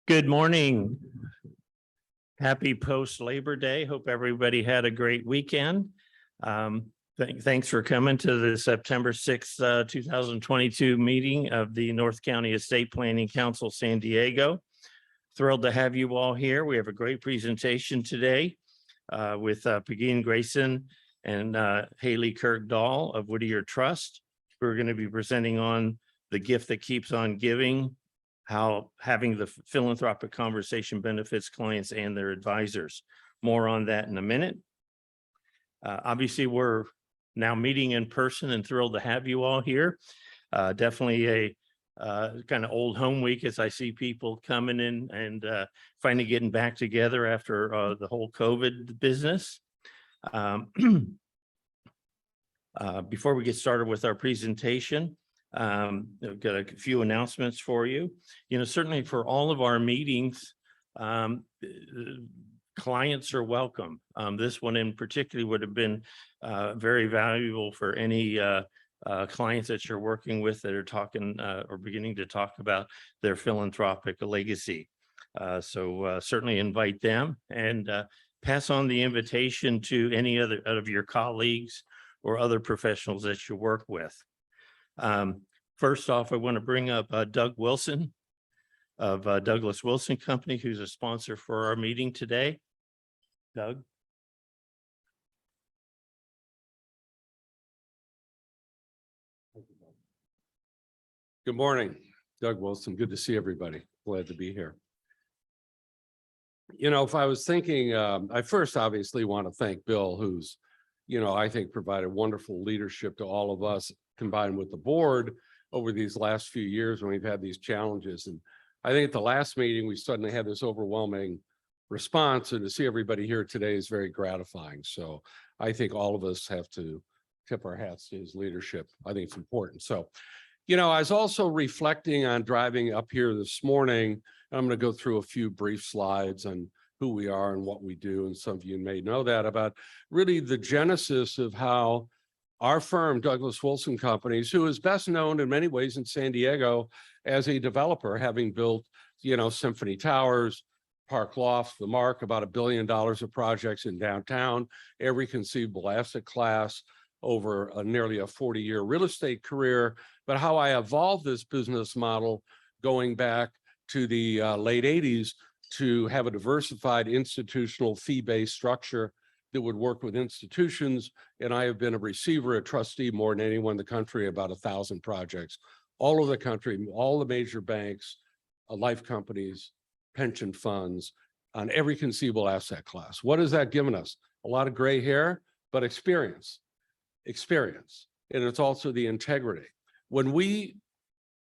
Good morning. Happy post-Labor Day. Hope everybody had a great weekend. Thanks for coming to the September 6th, 2022 meeting of the North County Estate Planning Council, San Diego. Thrilled to have you all here. We have a great presentation today with Pegine Grayson and Haley Kirk Dahl of Whittier Trust. We're going to be presenting on the gift that keeps on giving, how having the philanthropic conversation benefits clients and their advisors. More on that in a minute. Obviously, we're now meeting in person and thrilled to have you all here. Definitely a kind of old home week as I see people coming in and finally getting back together after the whole COVID business. Before we get started with our presentation, I've got a few announcements for you. Certainly for all of our meetings, clients are welcome. This one in particular would have been very valuable for any clients that you're working with that are talking or beginning to talk about their philanthropic legacy. So certainly invite them and pass on the invitation to any other of your colleagues or other professionals that you work with. First off, I want to bring up Doug Wilson of Douglas Wilson Company, who's a sponsor for our meeting today. Doug. Good morning, Doug Wilson. Good to see everybody. Glad to be here. If I was thinking, I first obviously want to thank Bill, who's, I think provided wonderful leadership to all of us, combined with the board over these last few years when we've had these challenges. And I think at the last meeting, we suddenly had this overwhelming response, and to see everybody here today is very gratifying. So I think all of us have to tip our hats to his leadership. I think it's important. So, I was also reflecting on driving up here this morning. I'm going to go through a few brief slides on who we are and what we do. And some of you may know that about really the genesis of how our firm, Douglas Wilson Companies, who is best known in many ways in San Diego as a developer, having built, Symphony Towers, Park Lofts, The Mark, about $1 billion of projects in downtown, every conceivable asset class over nearly a 40-year real estate career. But how I evolved this business model going back to the late 80s to have a diversified institutional fee-based structure that would work with institutions. And I have been a receiver, a trustee more than anyone in the country, about 1,000 projects all over the country, all the major banks, life companies, pension funds, on every conceivable asset class. What has that given us? A lot of gray hair, but experience. And it's also the integrity. When we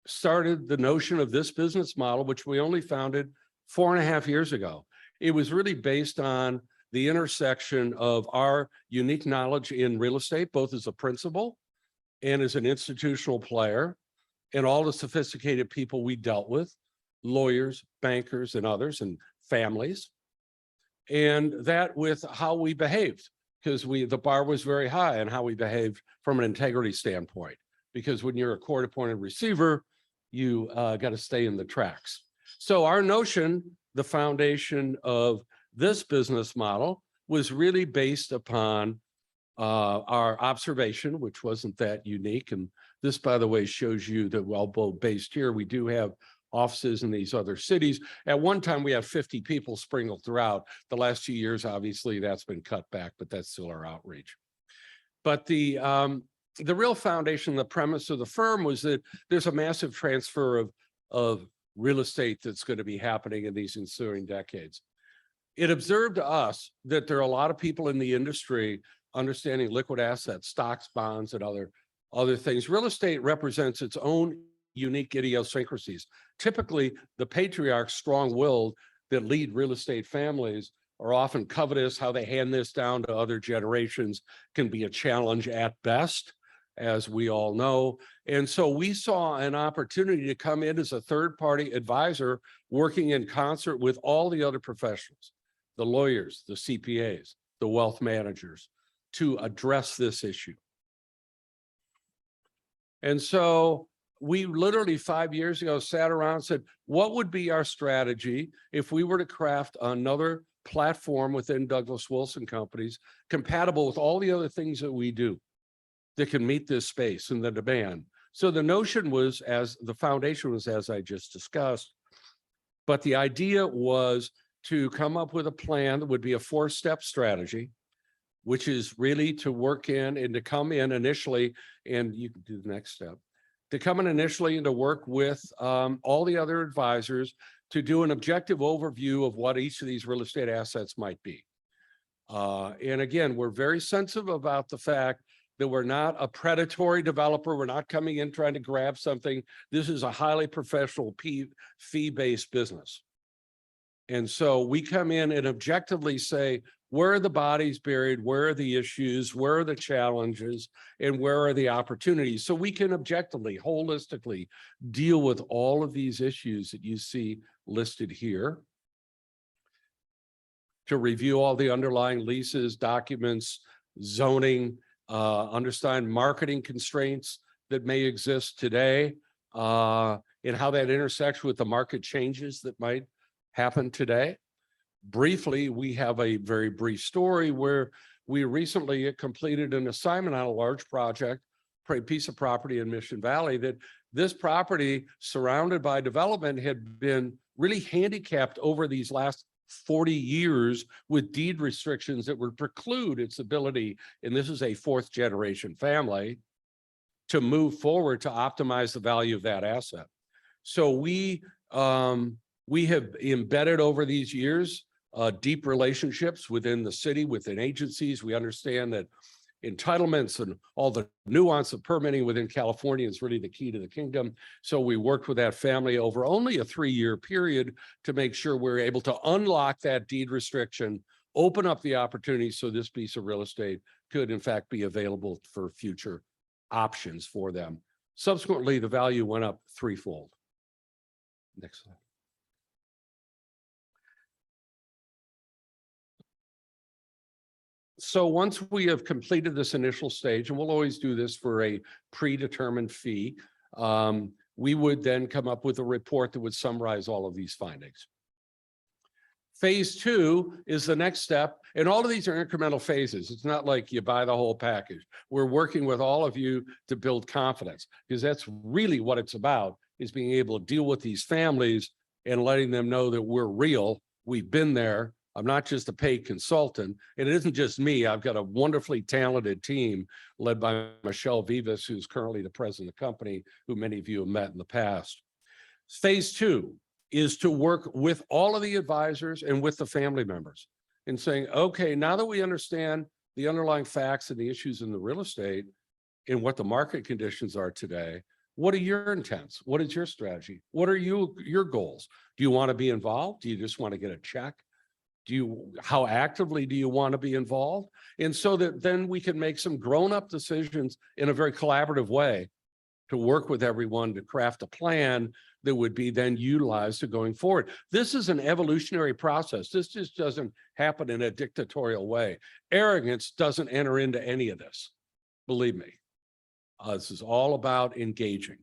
started the notion of this business model, which we only founded 4.5 years ago, it was really based on the intersection of our unique knowledge in real estate, both as a principal and as an institutional player, and all the sophisticated people we dealt with, lawyers, bankers, and others, and families, and that with how we behaved, because the bar was very high on how we behaved from an integrity standpoint, because when you're a court-appointed receiver, you got to stay in the tracks. So our notion, the foundation of this business model, was really based upon our observation, which wasn't that unique. And this, by the way, shows you that while both based here, we do have offices in these other cities. At one time, we have 50 people sprinkled throughout. The last few years, obviously, that's been cut back, but that's still our outreach. But the real foundation, the premise of the firm was that there's a massive transfer of real estate that's going to be happening in these ensuing decades. It observed to us that there are a lot of people in the industry understanding liquid assets, stocks, bonds, and other things. Real estate represents its own unique idiosyncrasies. Typically, the patriarchs, strong-willed, that lead real estate families are often covetous. How they hand this down to other generations can be a challenge at best, as we all know. And so we saw an opportunity to come in as a third-party advisor working in concert with all the other professionals, the lawyers, the CPAs, the wealth managers, to address this issue. And so we literally 5 years ago sat around and said, what would be our strategy if we were to craft another platform within Douglas Wilson Companies compatible with all the other things that we do that can meet this space and the demand? So the notion was, as the foundation was, as I just discussed, but the idea was to come up with a plan that would be a 4-step strategy, which is really to work in and to come in initially, and you can do the next step, to come in initially and to work with all the other advisors to do an objective overview of what each of these real estate assets might be. And again, we're very sensitive about the fact that we're not a predatory developer. We're not coming in trying to grab something. This is a highly professional fee-based business. And so we come in and objectively say, where are the bodies buried? Where are the issues? Where are the challenges? And where are the opportunities? So we can objectively, holistically deal with all of these issues that you see listed here, to review all the underlying leases, documents, zoning, understand marketing constraints that may exist today, and how that intersects with the market changes that might happen today. Briefly, we have a very brief story where we recently completed an assignment on a large project, a piece of property in Mission Valley, that this property surrounded by development had been really handicapped over these last 40 years with deed restrictions that would preclude its ability, and this is a 4th generation family, to move forward to optimize the value of that asset. So we have embedded over these years deep relationships within the city, within agencies. We understand that entitlements and all the nuance of permitting within California is really the key to the kingdom. So we worked with that family over only a 3-year period to make sure we're able to unlock that deed restriction, open up the opportunity so this piece of real estate could in fact be available for future options for them. Subsequently, the value went up 3-fold. Next slide. So once we have completed this initial stage, and we'll always do this for a predetermined fee, we would then come up with a report that would summarize all of these findings. Phase 2 is the next step, and all of these are incremental phases. It's not like you buy the whole package. We're working with all of you to build confidence, because that's really what it's about, is being able to deal with these families and letting them know that we're real. We've been there. I'm not just a paid consultant, and it isn't just me. I've got a wonderfully talented team led by Michelle Vivas, who's currently the president of the company, who many of you have met in the past. Phase 2 is to work with all of the advisors and with the family members and saying, okay, now that we understand the underlying facts and the issues in the real estate and what the market conditions are today, what are your intents? What is your strategy? What are your goals? Do you want to be involved? Do you just want to get a check? How actively do you want to be involved? And so that then we can make some grown-up decisions in a very collaborative way to work with everyone to craft a plan that would be then utilized to going forward. This is an evolutionary process. This just doesn't happen in a dictatorial way. Arrogance doesn't enter into any of this, believe me. This is all about engaging.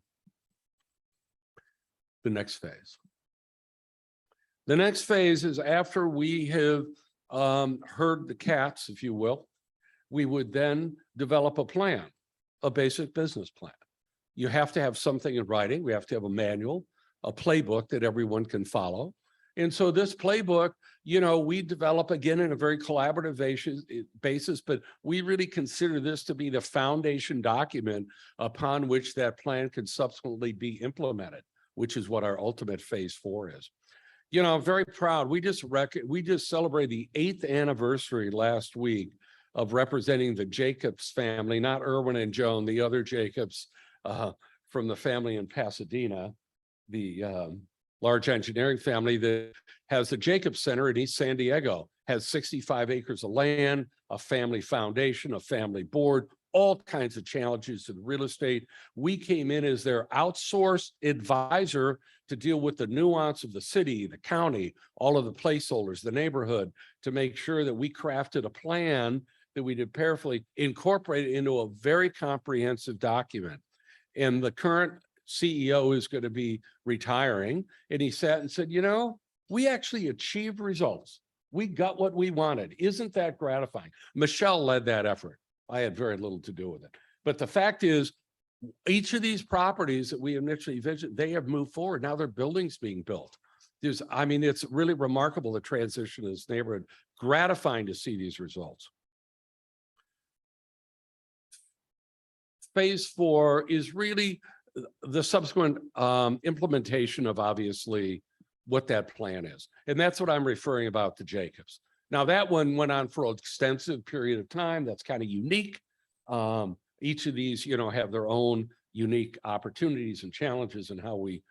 The next phase. The next phase is after we have herd the cats, if you will, we would then develop a plan, a basic business plan. You have to have something in writing. We have to have a manual, a playbook that everyone can follow. And so this playbook, we develop again in a very collaborative basis, but we really consider this to be the foundation document upon which that plan can subsequently be implemented, which is what our ultimate phase 4 is. I'm very proud. We just celebrated the 8th anniversary last week of representing the Jacobs family, not Irwin and Joan, the other Jacobs from the family in Pasadena, the large engineering family that has the Jacobs Center in East San Diego, has 65 acres of land, a family foundation, a family board, all kinds of challenges to the real estate. We came in as their outsourced advisor to deal with the nuance of the city, the county, all of the placeholders, the neighborhood, to make sure that we crafted a plan that we did carefully, incorporate it into a very comprehensive document. And the current CEO is going to be retiring. And he sat and said, you know, we actually achieved results. We got what we wanted. Isn't that gratifying? Michelle led that effort. I had very little to do with it. But the fact is, each of these properties that we initially visited, they have moved forward. Now there are buildings being built. I mean, it's really remarkable, the transition in this neighborhood. Gratifying to see these results. Phase 4 is really the subsequent implementation of obviously what that plan is. And that's what I'm referring about to Jacobs. Now that one went on for an extensive period of time. That's kind of unique. Each of these, you know, have their own unique opportunities and challenges and how we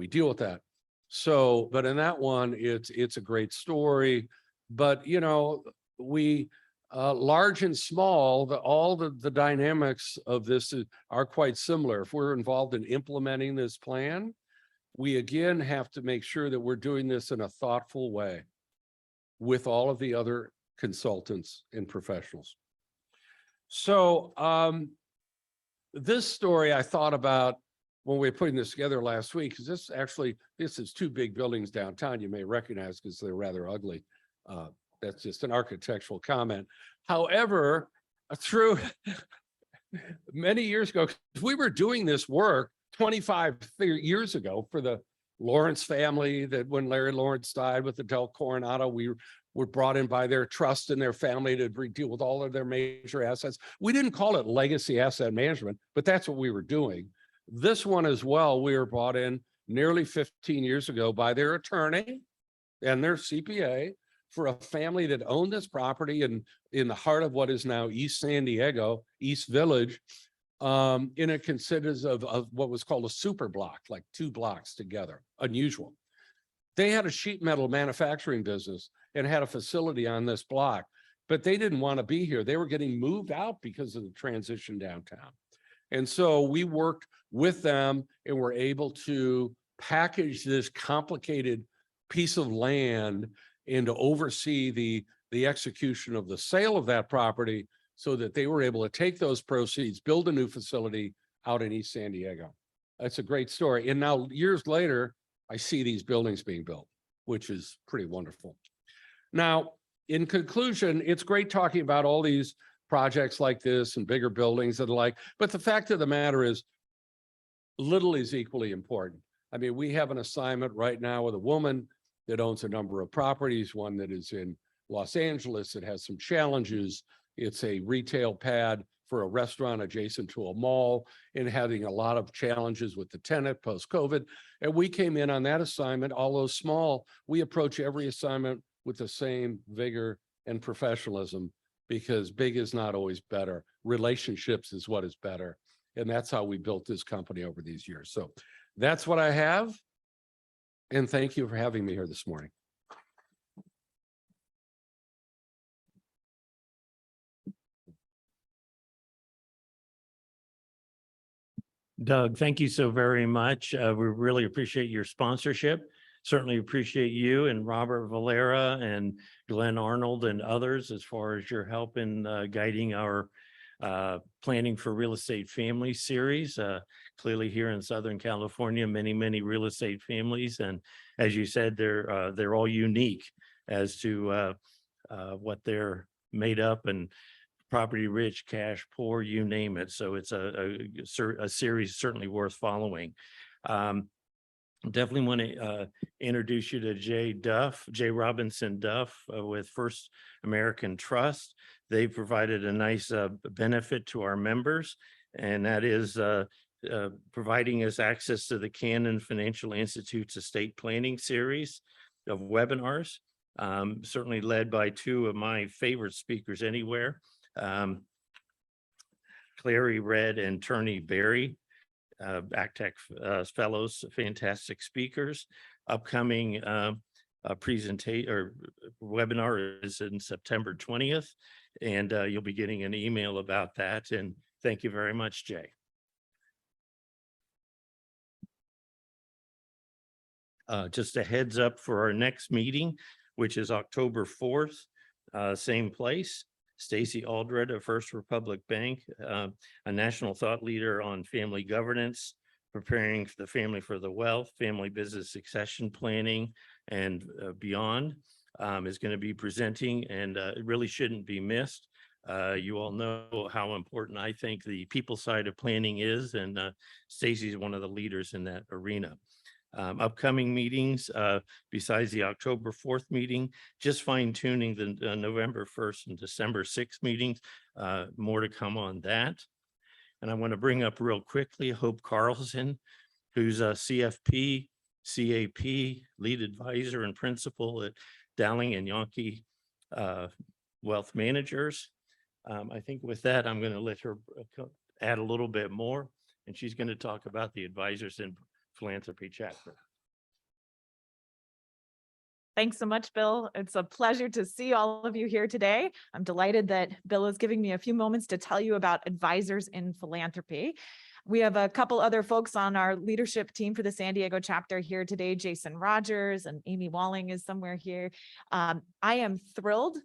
deal with that. So, but in that one, it's a great story. But, you know, we large and small, all the dynamics of this are quite similar. If we're involved in implementing this plan, we again have to make sure that we're doing this in a thoughtful way with all of the other consultants and professionals. So this story I thought about when we were putting this together last week, because this is 2 big buildings downtown you may recognize because they're rather ugly. That's just an architectural comment. However, through many years ago, we were doing this work 25 years ago for the Lawrence family, that when Larry Lawrence died with the Del Coronado, we were brought in by their trust and their family to deal with all of their major assets. We didn't call it legacy asset management, but that's what we were doing. This one as well, we were brought in nearly 15 years ago by their attorney and their CPA for a family that owned this property in the heart of what is now East San Diego, East Village. And it consists of what was called a super block, like 2 blocks together, unusual. They had a sheet metal manufacturing business and had a facility on this block, but they didn't want to be here. They were getting moved out because of the transition downtown. And so we worked with them and were able to package this complicated piece of land and to oversee the execution of the sale of that property, so that they were able to take those proceeds, build a new facility out in East San Diego. That's a great story. And now years later, I see these buildings being built, which is pretty wonderful. Now, in conclusion, it's great talking about all these projects like this and bigger buildings and the like, but the fact of the matter is, little is equally important. I mean, we have an assignment right now with a woman that owns a number of properties, one that is in Los Angeles that has some challenges. It's a retail pad for a restaurant adjacent to a mall and having a lot of challenges with the tenant post-COVID. And we came in on that assignment, although small, we approach every assignment with the same vigor and professionalism, because big is not always better. Relationships is what is better. And that's how we built this company over these years. So that's what I have. And thank you for having me here this morning. Doug, thank you so very much. We really appreciate your sponsorship. Certainly appreciate you and Robert Valera and Glenn Arnold and others as far as your help in guiding our Planning for Real Estate Family series. Clearly here in Southern California, many real estate families. And as you said, they're all unique as to what they're made up, and property rich, cash poor, you name it. So it's a series certainly worth following. Definitely want to introduce you to Jay Robinson Duff with First American Trust. They provided a nice benefit to our members, and that is providing us access to the Cannon Financial Institute's estate planning series of webinars, certainly led by 2 of my favorite speakers anywhere. Clary Red and Turney Berry. ACTEC fellows, fantastic speakers. Upcoming presentation or webinar is in September 20th, and you'll be getting an email about that. And thank you very much, Jay. Just a heads up for our next meeting, which is October 4th, same place. Stacy Aldred of First Republic Bank, a national thought leader on family governance, preparing the family for the wealth, family business succession planning, and beyond, is going to be presenting, and it really shouldn't be missed. You all know how important I think the people side of planning is, and Stacy is one of the leaders in that arena. Upcoming meetings, besides the October 4th meeting, just fine tuning the November 1st and December 6th meetings, more to come on that. And I want to bring up real quickly Hope Carlson, who's a CFP, CAP, lead advisor and principal at Dowling and Yankee Wealth Managers. I think with that, I'm going to let her add a little bit more, and she's going to talk about the Advisors in Philanthropy chapter. Thanks so much, Bill. It's a pleasure to see all of you here today. I'm delighted that Bill is giving me a few moments to tell you about Advisors in Philanthropy. We have a couple other folks on our leadership team for the San Diego chapter here today. Jason Rogers and Amy Walling is somewhere here. I am thrilled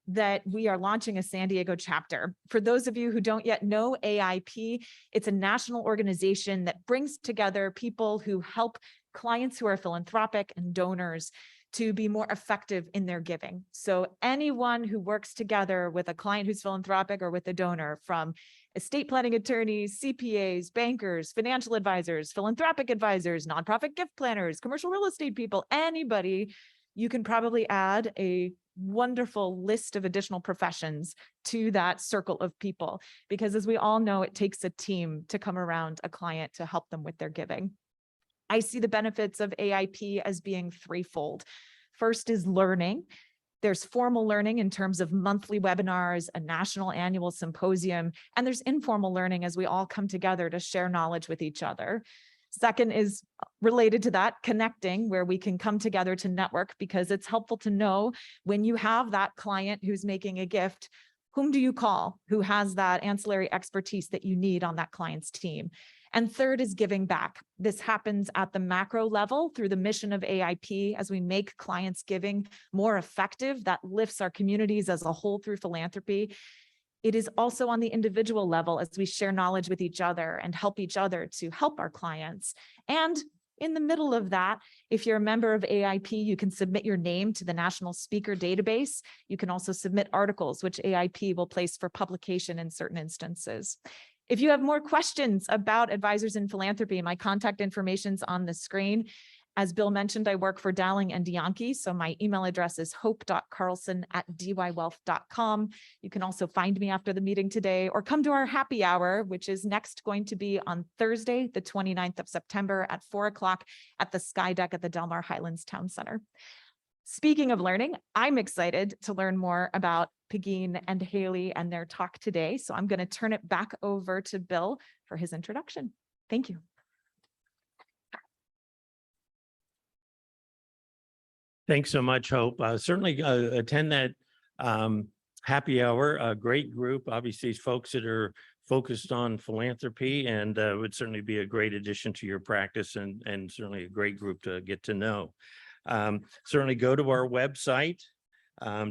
that we are launching a San Diego chapter. For those of you who don't yet know AIP, it's a national organization that brings together people who help clients who are philanthropic and donors to be more effective in their giving. So anyone who works together with a client who's philanthropic or with a donor, from estate planning attorneys, CPAs, bankers, financial advisors, philanthropic advisors, nonprofit gift planners, commercial real estate people, anybody, you can probably add a wonderful list of additional professions to that circle of people, because as we all know, it takes a team to come around a client to help them with their giving. I see the benefits of AIP as being threefold. First is learning. There's formal learning in terms of monthly webinars, a national annual symposium, and there's informal learning as we all come together to share knowledge with each other. Second is related to that, connecting, where we can come together to network, because it's helpful to know when you have that client who's making a gift, whom do you call, who has that ancillary expertise that you need on that client's team. And third is giving back. This happens at the macro level through the mission of AIP. As we make clients' giving more effective, that lifts our communities as a whole through philanthropy. It is also on the individual level as we share knowledge with each other and help each other to help our clients. And in the middle of that, if you're a member of AIP, you can submit your name to the National Speaker Database. You can also submit articles, which AIP will place for publication in certain instances. If you have more questions about Advisors in Philanthropy, my contact information's on the screen. As Bill mentioned, I work for Dowling and Yankee, so my email address is hope.carlson@dywealth.com. You can also find me after the meeting today, or come to our happy hour, which is next going to be on Thursday, the 29th of September at 4 o'clock at the Sky Deck at the Del Mar Highlands Town Center. Speaking of learning, I'm excited to learn more about Pegine and Haley and their talk today. So I'm going to turn it back over to Bill for his introduction. Thank you. Thanks so much, Hope. Certainly attend that happy hour. A great group, obviously, folks that are focused on philanthropy, and would certainly be a great addition to your practice, and certainly a great group to get to know. Certainly go to our website.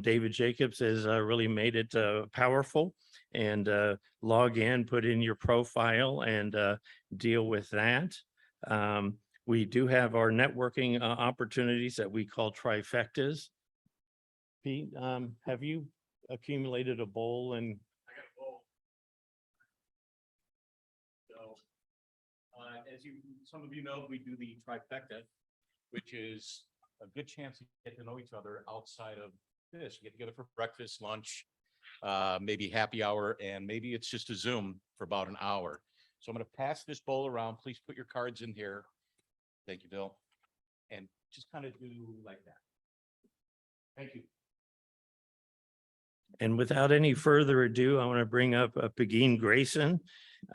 David Jacobs has really made it powerful, and log in, put in your profile, and deal with that. We do have our networking opportunities that we call trifectas. Pete, have you accumulated a bowl? And I got a bowl. So, as some of you know, we do the trifecta, which is a good chance to get to know each other outside of this. You get together for breakfast, lunch, maybe happy hour, and maybe it's just a Zoom for about an hour. So I'm going to pass this bowl around. Please put your cards in here. Thank you, Bill. And just kind of do like that. Thank you. without any further ado, I want to bring up Pegine Grayson.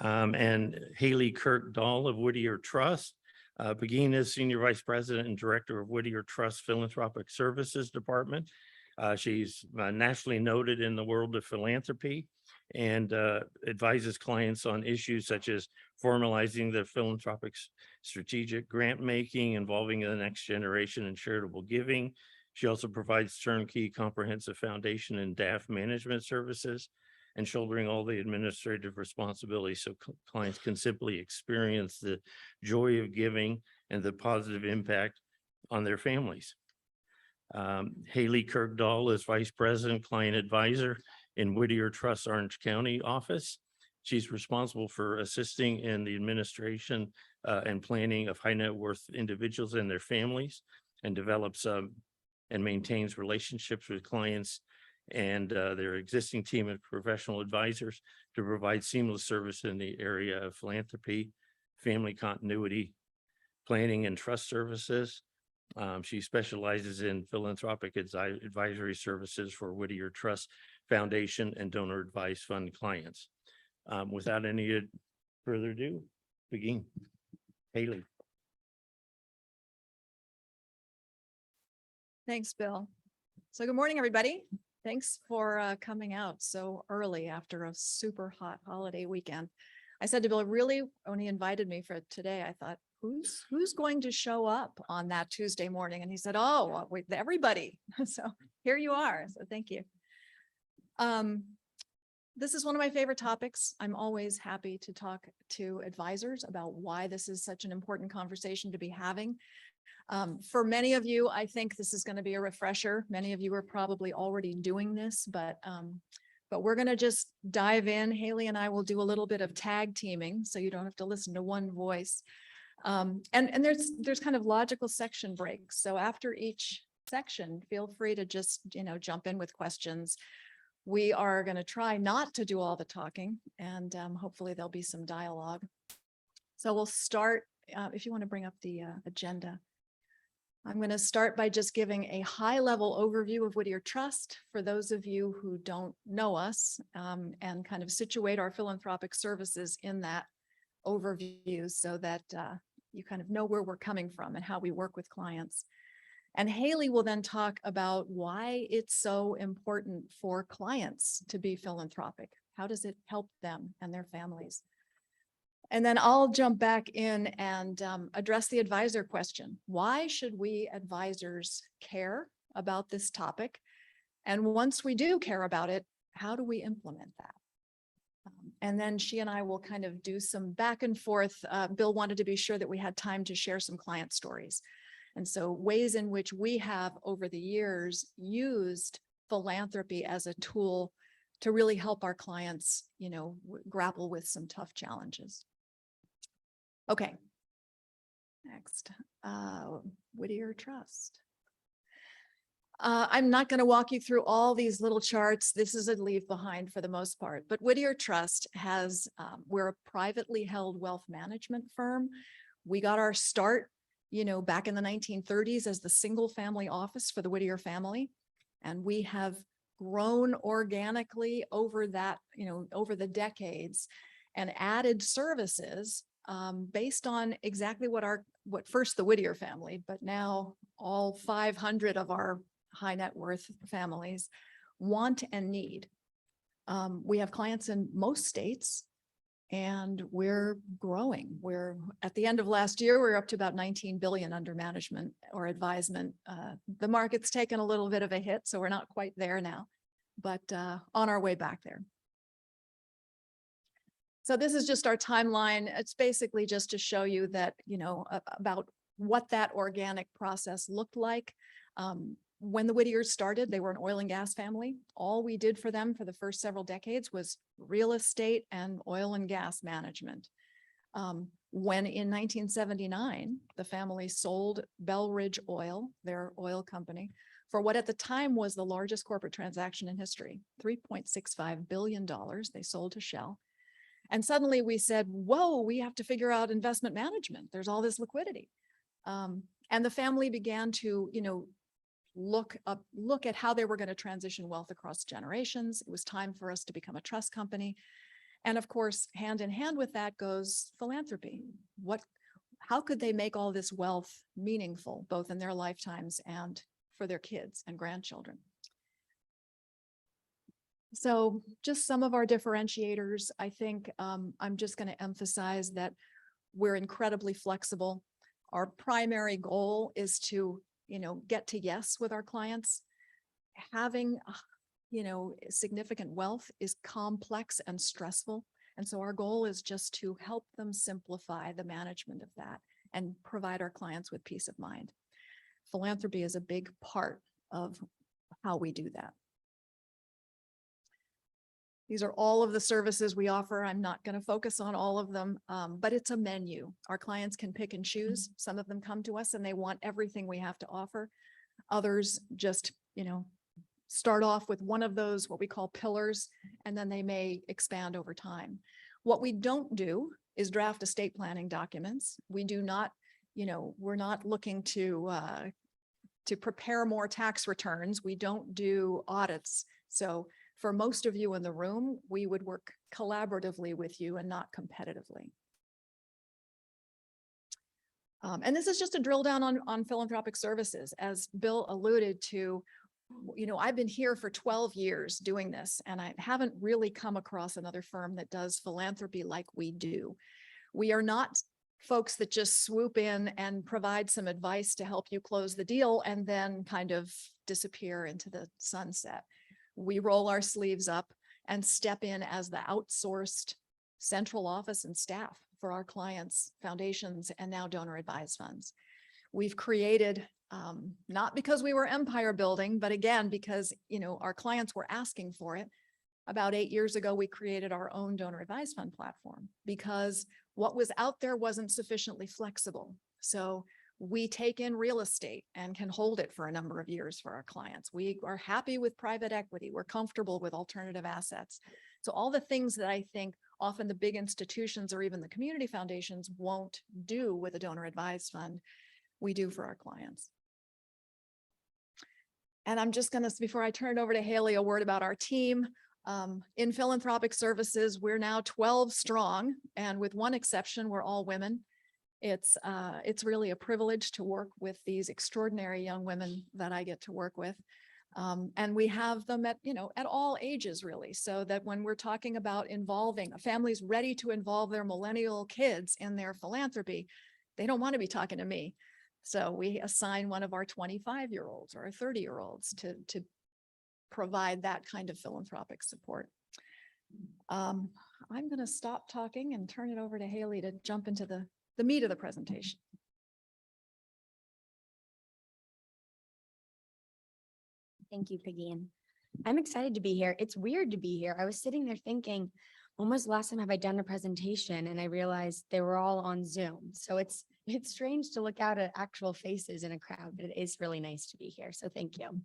and Haley Kirk Dahl of Whittier Trust. Pegine is Senior Vice President and Director of Whittier Trust Philanthropic Services Department. She's nationally noted in the world of philanthropy and advises clients on issues such as formalizing the philanthropic strategic grant making involving the next generation and charitable giving. She also provides turnkey comprehensive foundation and DAF management services and shouldering all the administrative responsibilities so clients can simply experience the joy of giving and the positive impact on their families. Haley Kirk Dahl is Vice President, Client Advisor in Whittier Trust Orange County office. She's responsible for assisting in the administration and planning of high net worth individuals and their families, and develops and maintains relationships with clients and their existing team of professional advisors to provide seamless service in the area of philanthropy, family continuity, planning and trust services. She specializes in philanthropic advisory services for Whittier Trust Foundation and donor advised fund clients. Without any further ado, begin. Haley. Thanks, Bill. So good morning, everybody. Thanks for coming out so early after a super hot holiday weekend. I said to Bill, really, when he invited me for today, I thought, who's going to show up on that Tuesday morning? And he said, oh, everybody. So here you are. So thank you. This is one of my favorite topics. I'm always happy to talk to advisors about why this is such an important conversation to be having. For many of you, I think this is going to be a refresher. Many of you are probably already doing this, but we're going to just dive in. Haley and I will do a little bit of tag teaming, so you don't have to listen to one voice. And there's kind of logical section breaks. So after each section, feel free to just, jump in with questions. We are going to try not to do all the talking, and hopefully there'll be some dialogue. So we'll start, if you want to bring up the agenda. I'm going to start by just giving a high-level overview of Whittier Trust for those of you who don't know us, and kind of situate our philanthropic services in that overview so that you kind of know where we're coming from and how we work with clients. And Haley will then talk about why it's so important for clients to be philanthropic. How does it help them and their families? And then I'll jump back in and address the advisor question. Why should we advisors care about this topic? And once we do care about it, how do we implement that? And then she and I will kind of do some back and forth. Bill wanted to be sure that we had time to share some client stories. And so ways in which we have over the years used philanthropy as a tool to really help our clients, grapple with some tough challenges. Okay. Next, Whittier Trust. I'm not going to walk you through all these little charts. This is a leave behind for the most part, but Whittier Trust has, we're a privately held wealth management firm. We got our start, back in the 1930s as the single family office for the Whittier family. And we have grown organically over that, over the decades, and added services based on exactly what first the Whittier family, but now all 500 of our high net worth families want and need. We have clients in most states, and we're growing. We're at the end of last year, we're up to about 19 billion under management or advisement. The market's taken a little bit of a hit, so we're not quite there now, but on our way back there. So this is just our timeline. It's basically just to show you that, about what that organic process looked like. When the Whittiers started, they were an oil and gas family. All we did for them for the first several decades was real estate and oil and gas management. When in 1979, the family sold Belridge Oil, their oil company, for what at the time was the largest corporate transaction in history, $3.65 billion they sold to Shell. And suddenly we said, whoa, we have to figure out investment management. There's all this liquidity. And the family began to, look at how they were going to transition wealth across generations. It was time for us to become a trust company. And of course, hand in hand with that goes philanthropy. How could they make all this wealth meaningful, both in their lifetimes and for their kids and grandchildren? So just some of our differentiators, I think I'm just going to emphasize that we're incredibly flexible. Our primary goal is to, get to yes with our clients. Having, significant wealth is complex and stressful. And so our goal is just to help them simplify the management of that and provide our clients with peace of mind. Philanthropy is a big part of how we do that. These are all of the services we offer. I'm not going to focus on all of them, but it's a menu. Our clients can pick and choose. Some of them come to us and they want everything we have to offer. Others just, start off with one of those, what we call pillars, and then they may expand over time. What we don't do is draft estate planning documents. We do not, we're not looking to prepare more tax returns. We don't do audits. So for most of you in the room, we would work collaboratively with you and not competitively. And this is just a drill down on philanthropic services. As Bill alluded to, I've been here for 12 years doing this, and I haven't really come across another firm that does philanthropy like we do. We are not folks that just swoop in and provide some advice to help you close the deal and then kind of disappear into the sunset. We roll our sleeves up and step in as the outsourced central office and staff for our clients, foundations, and now donor advised funds. We've created, not because we were empire building, but again, because, our clients were asking for it. About 8 years ago, we created our own donor advised fund platform because what was out there wasn't sufficiently flexible. So we take in real estate and can hold it for a number of years for our clients. We are happy with private equity. We're comfortable with alternative assets. So all the things that I think often the big institutions or even the community foundations won't do with a donor advised fund, we do for our clients. And I'm just going to, before I turn it over to Haley, a word about our team. In Philanthropic Services, we're now 12 strong, and with one exception, we're all women. It's really a privilege to work with these extraordinary young women that I get to work with. And we have them at all ages, really, so that when we're talking about involving families ready to involve their millennial kids in their philanthropy, they don't want to be talking to me. So we assign one of our 25-year-olds or our 30-year-olds to provide that kind of philanthropic support. I'm going to stop talking and turn it over to Haley to jump into the meat of the presentation. Thank you, Pegine. I'm excited to be here. It's weird to be here. I was sitting there thinking, when was the last time have I done a presentation? And I realized they were all on Zoom. So it's strange to look out at actual faces in a crowd, but it is really nice to be here. So thank you.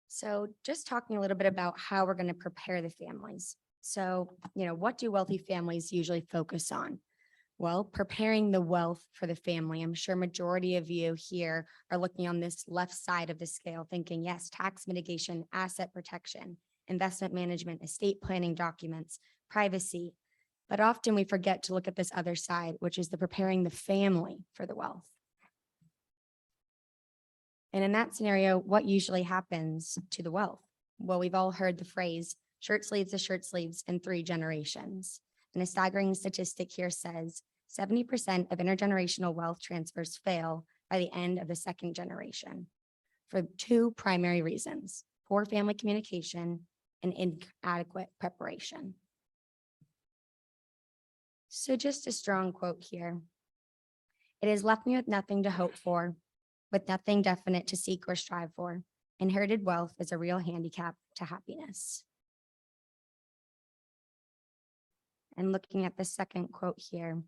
So just talking a little bit about how we're going to prepare the families. So, what do wealthy families usually focus on? Well, preparing the wealth for the family. I'm sure majority of you here are looking on this left side of the scale thinking, yes, tax mitigation, asset protection, investment management, estate planning documents, privacy. But often we forget to look at this other side, which is the preparing the family for the wealth. And in that scenario, what usually happens to the wealth? Well, we've all heard the phrase, shirt sleeves to shirt sleeves in 3 generations. And a staggering statistic here says 70% of intergenerational wealth transfers fail by the end of the 2nd generation for 2 primary reasons: poor family communication and inadequate preparation. So just a strong quote here. It has left me with nothing to hope for, with nothing definite to seek or strive for. Inherited wealth is a real handicap to happiness. And looking at the second quote here,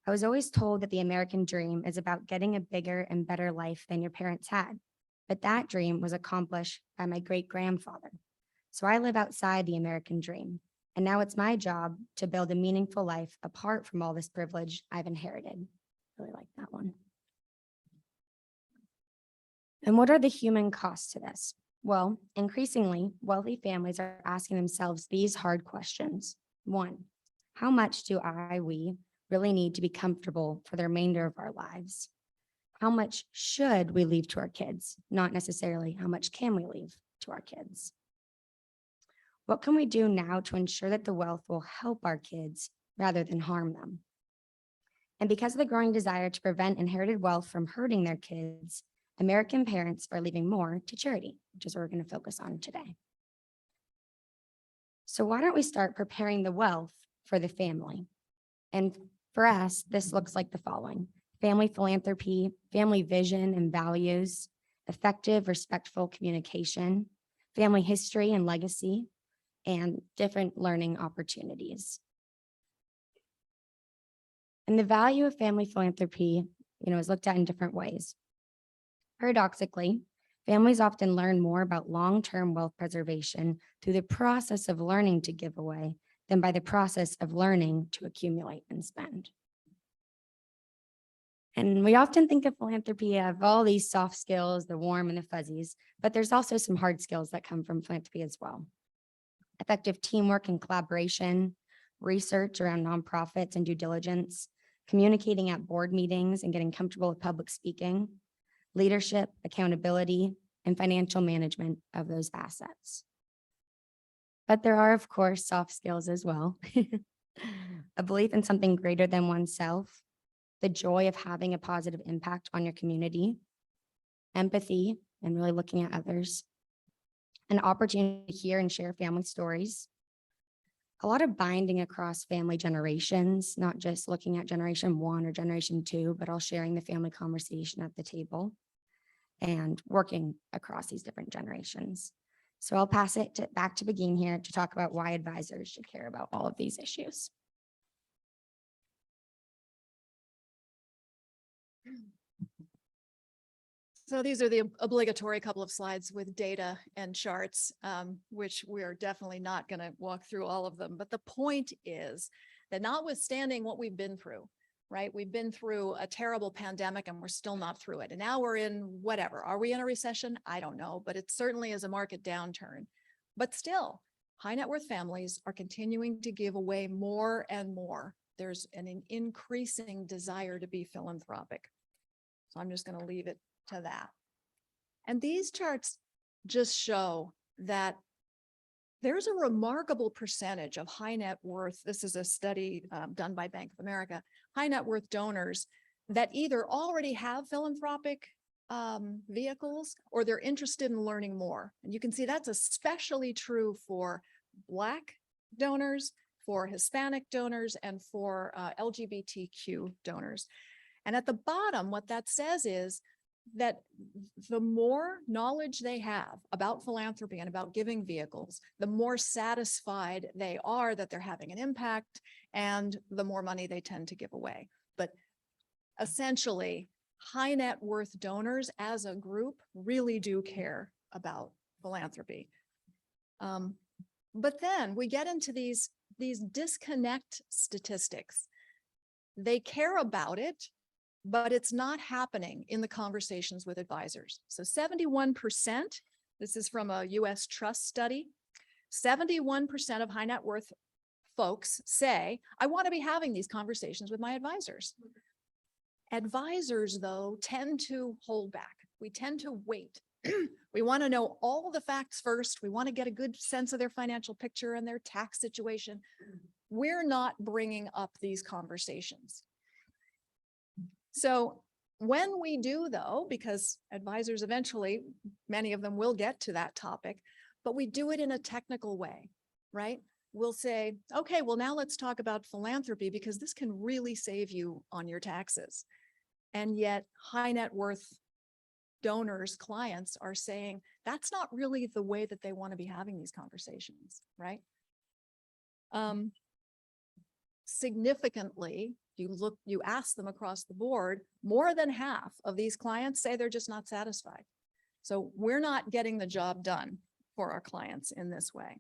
I was always told that the American dream is about getting a bigger and better life than your parents had, but that dream was accomplished by my great-grandfather. So I live outside the American dream, and now it's my job to build a meaningful life apart from all this privilege I've inherited. Really like that one. And what are the human costs to this? Well, increasingly, wealthy families are asking themselves these hard questions. One, how much do we really need to be comfortable for the remainder of our lives? How much should we leave to our kids? Not necessarily how much can we leave to our kids? What can we do now to ensure that the wealth will help our kids rather than harm them? And because of the growing desire to prevent inherited wealth from hurting their kids, American parents are leaving more to charity, which is what we're going to focus on today. So why don't we start preparing the wealth for the family? And for us, this looks like the following: family philanthropy, family vision and values, effective, respectful communication, family history and legacy, and different learning opportunities. And the value of family philanthropy, is looked at in different ways. Paradoxically, families often learn more about long-term wealth preservation through the process of learning to give away than by the process of learning to accumulate and spend. And we often think of philanthropy of all these soft skills, the warm and the fuzzies, but there's also some hard skills that come from philanthropy as well. Effective teamwork and collaboration, research around nonprofits and due diligence, communicating at board meetings and getting comfortable with public speaking, leadership, accountability, and financial management of those assets. But there are, of course, soft skills as well. A belief in something greater than oneself, the joy of having a positive impact on your community, empathy, and really looking at others, an opportunity to hear and share family stories, a lot of binding across family generations, not just looking at generation 1 or generation 2, but all sharing the family conversation at the table and working across these different generations. So I'll pass it back to Pegine here to talk about why advisors should care about all of these issues. So these are the obligatory couple of slides with data and charts, which we're definitely not going to walk through all of them. But the point is that notwithstanding what we've been through, right? We've been through a terrible pandemic and we're still not through it. And now we're in whatever. Are we in a recession? I don't know, but it certainly is a market downturn. But still, high net worth families are continuing to give away more and more. There's an increasing desire to be philanthropic. So I'm just going to leave it to that. And these charts just show that there's a remarkable percentage of high net worth. This is a study done by Bank of America, high net worth donors that either already have philanthropic vehicles or they're interested in learning more. And you can see that's especially true for Black donors, for Hispanic donors, and for LGBTQ donors. And at the bottom, what that says is that the more knowledge they have about philanthropy and about giving vehicles, the more satisfied they are that they're having an impact and the more money they tend to give away. But essentially, high net worth donors as a group really do care about philanthropy. But then we get into these disconnect statistics. They care about it, but it's not happening in the conversations with advisors. So 71%, this is from a US Trust study, 71% of high net worth folks say, I want to be having these conversations with my advisors. Advisors, though, tend to hold back. We tend to wait. We want to know all the facts first. We want to get a good sense of their financial picture and their tax situation. We're not bringing up these conversations. So when we do, though, because advisors eventually, many of them will get to that topic, but we do it in a technical way, right? We'll say, okay, well, now let's talk about philanthropy because this can really save you on your taxes. And yet high net worth donors, clients are saying that's not really the way that they want to be having these conversations, right? Significantly, you ask them across the board, more than half of these clients say they're just not satisfied. So we're not getting the job done for our clients in this way.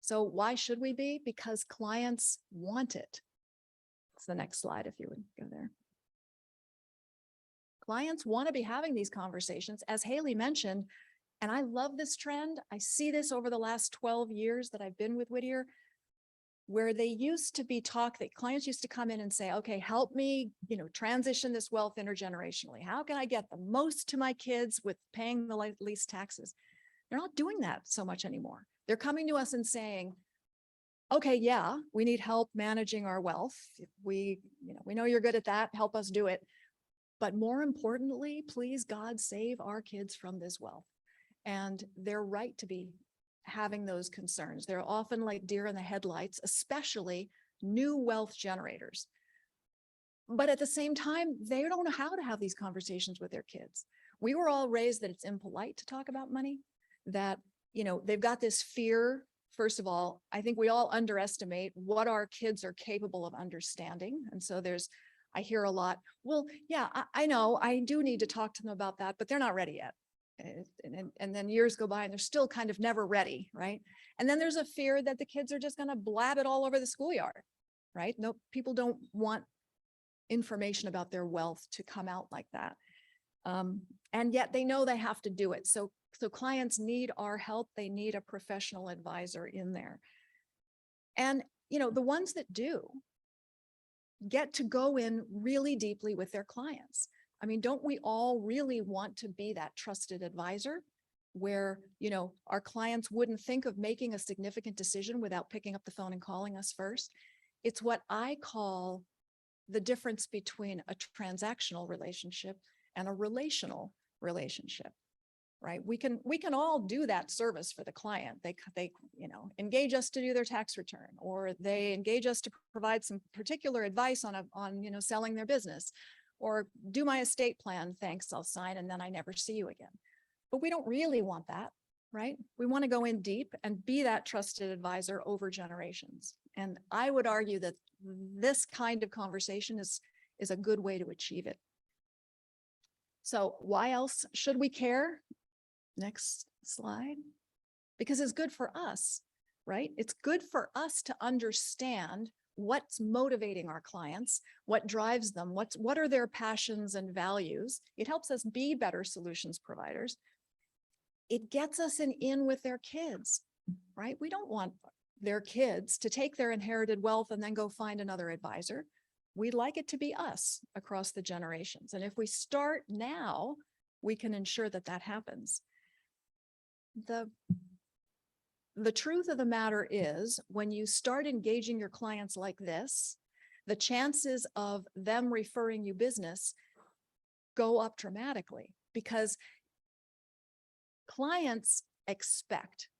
So why should we be? Because clients want it. It's the next slide, if you would go there. Clients want to be having these conversations. As Haley mentioned, And I love this trend. I see this over the last 12 years that I've been with Whittier, where they used to be that clients used to come in and say, okay, help me, transition this wealth intergenerationally. How can I get the most to my kids with paying the least taxes? They're not doing that so much anymore. They're coming to us and saying, okay, yeah, we need help managing our wealth. We know you're good at that. Help us do it. But more importantly, please, God, save our kids from this wealth. And they're right to be having those concerns. They're often like deer in the headlights, especially new wealth generators. But at the same time, they don't know how to have these conversations with their kids. We were all raised that it's impolite to talk about money, that, they've got this fear. First of all, I think we all underestimate what our kids are capable of understanding. And so I hear a lot, well, yeah, I know I do need to talk to them about that, but they're not ready yet. And then years go by and they're still kind of never ready, right? And then there's a fear that the kids are just going to blab it all over the schoolyard, right? No, people don't want information about their wealth to come out like that. And yet they know they have to do it. So clients need our help. They need a professional advisor in there. And, the ones that do get to go in really deeply with their clients. I mean, don't we all really want to be that trusted advisor where, our clients wouldn't think of making a significant decision without picking up the phone and calling us first? It's what I call the difference between a transactional relationship and a relational relationship, right? We can all do that service for the client. They engage us to do their tax return, or they engage us to provide some particular advice on selling their business, or do my estate plan. Thanks, I'll sign, and then I never see you again. But we don't really want that, right? We want to go in deep and be that trusted advisor over generations. And I would argue that this kind of conversation is a good way to achieve it. So why else should we care? Next slide. Because it's good for us, right? It's good for us to understand what's motivating our clients, what drives them, what are their passions and values. It helps us be better solutions providers. It gets us in with their kids, right? We don't want their kids to take their inherited wealth and then go find another advisor. We'd like it to be us across the generations. And if we start now, we can ensure that that happens. The truth of the matter is, when you start engaging your clients like this, the chances of them referring you business go up dramatically, because clients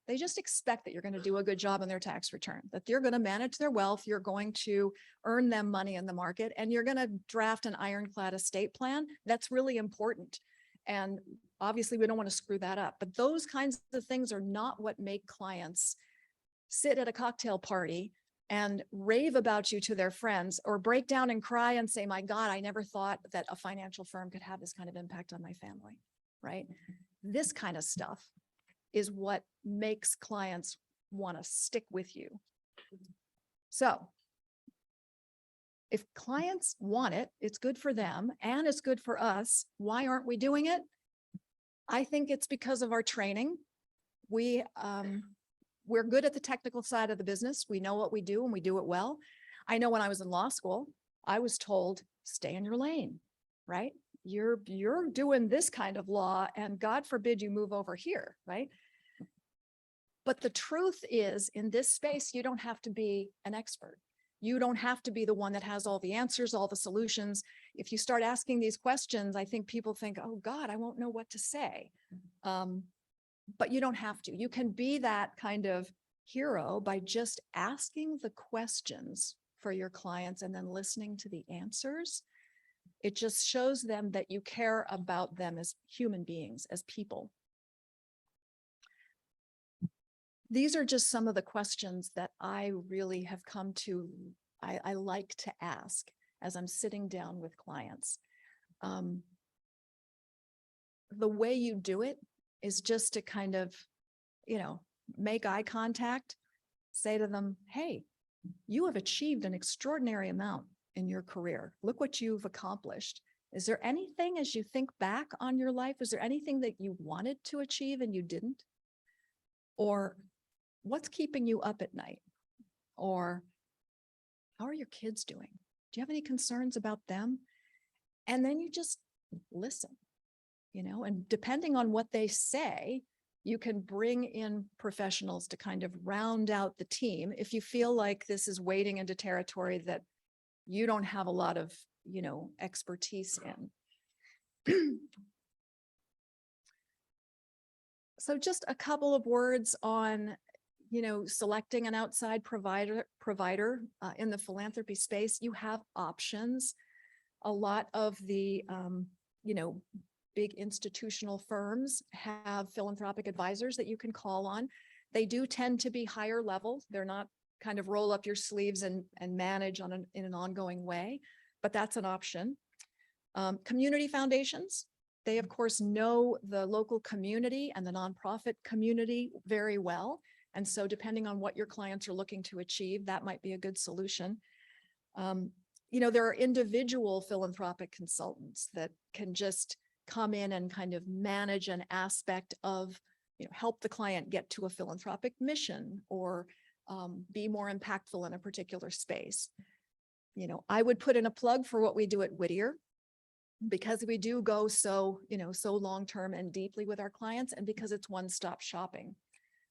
they just expect that you're going to do a good job on their tax return, that you're going to manage their wealth, you're going to earn them money in the market, and you're going to draft an ironclad estate plan. That's really important. And obviously we don't want to screw that up, but those kinds of things are not what make clients sit at a cocktail party and rave about you to their friends, or break down and cry and say, my God, I never thought that a financial firm could have this kind of impact on my family, right? This kind of stuff is what makes clients want to stick with you. So if clients want it, it's good for them and it's good for us. Why aren't we doing it? I think it's because of our training. We're good at the technical side of the business. We know what we do and we do it well. I know when I was in law school, I was told, stay in your lane, right? You're doing this kind of law, and God forbid you move over here, right? But the truth is, in this space, you don't have to be an expert. You don't have to be the one that has all the answers, all the solutions. If you start asking these questions, I think people think, oh God, I won't know what to say. But you don't have to. You can be that kind of hero by just asking the questions for your clients and then listening to the answers. It just shows them that you care about them as human beings, as people. These are just some of the questions that I really have come to, I like to ask as I'm sitting down with clients. The way you do it is just to kind of, make eye contact, say to them, hey, you have achieved an extraordinary amount in your career. Look what you've accomplished. Is there anything as you think back on your life, is there anything that you wanted to achieve and you didn't? Or what's keeping you up at night? Or how are your kids doing? Do you have any concerns about them? And then you just listen, and depending on what they say, you can bring in professionals to kind of round out the team. If you feel like this is wading into territory that you don't have a lot of, expertise in. So just a couple of words on, selecting an outside provider in the philanthropy space. You have options. A lot of the, big institutional firms have philanthropic advisors that you can call on. They do tend to be higher level. They're not kind of roll up your sleeves and manage in an ongoing way, but that's an option. Community foundations, they of course know the local community and the nonprofit community very well. And so depending on what your clients are looking to achieve, that might be a good solution. There are individual philanthropic consultants that can just come in and kind of manage an aspect of, help the client get to a philanthropic mission or be more impactful in a particular space. I would put in a plug for what we do at Whittier, because we do go so long-term and deeply with our clients, and because it's one-stop shopping.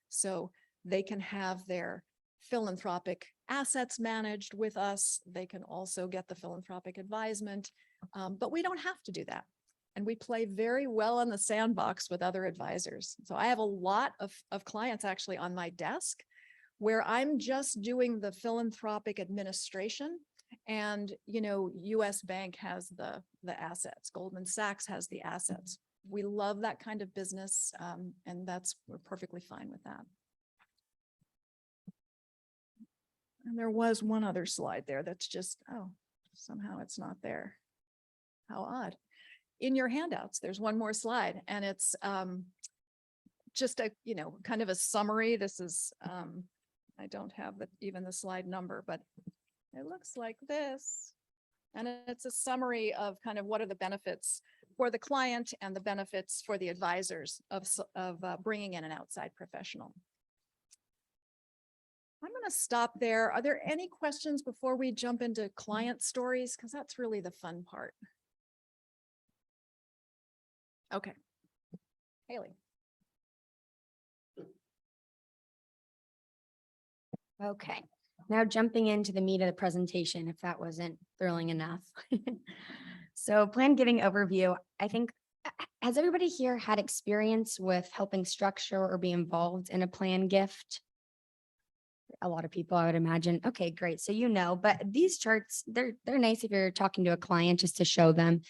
So they can have their philanthropic assets managed with us. They can also get the philanthropic advisement, but we don't have to do that. And we play very well in the sandbox with other advisors. So I have a lot of clients actually on my desk where I'm just doing the philanthropic administration, and US Bank has the assets, Goldman Sachs has the assets. We love that kind of business, and we're perfectly fine with that. And there was one other slide there that's just, somehow it's not there. How odd. In your handouts, there's one more slide, and it's just a, kind of a summary. This is, I don't have even the slide number, but it looks like this. And it's a summary of kind of what are the benefits for the client and the benefits for the advisors of bringing in an outside professional. I'm going to stop there. Are there any questions before we jump into client stories? Because that's really the fun part. Okay. Haley. Okay, now jumping into the meat of the presentation, if that wasn't thrilling enough. So plan giving overview, I think, has everybody here had experience with helping structure or be involved in a plan gift? A lot of people, I would imagine. Okay, great. So but these charts, they're nice if you're talking to a client just to show them.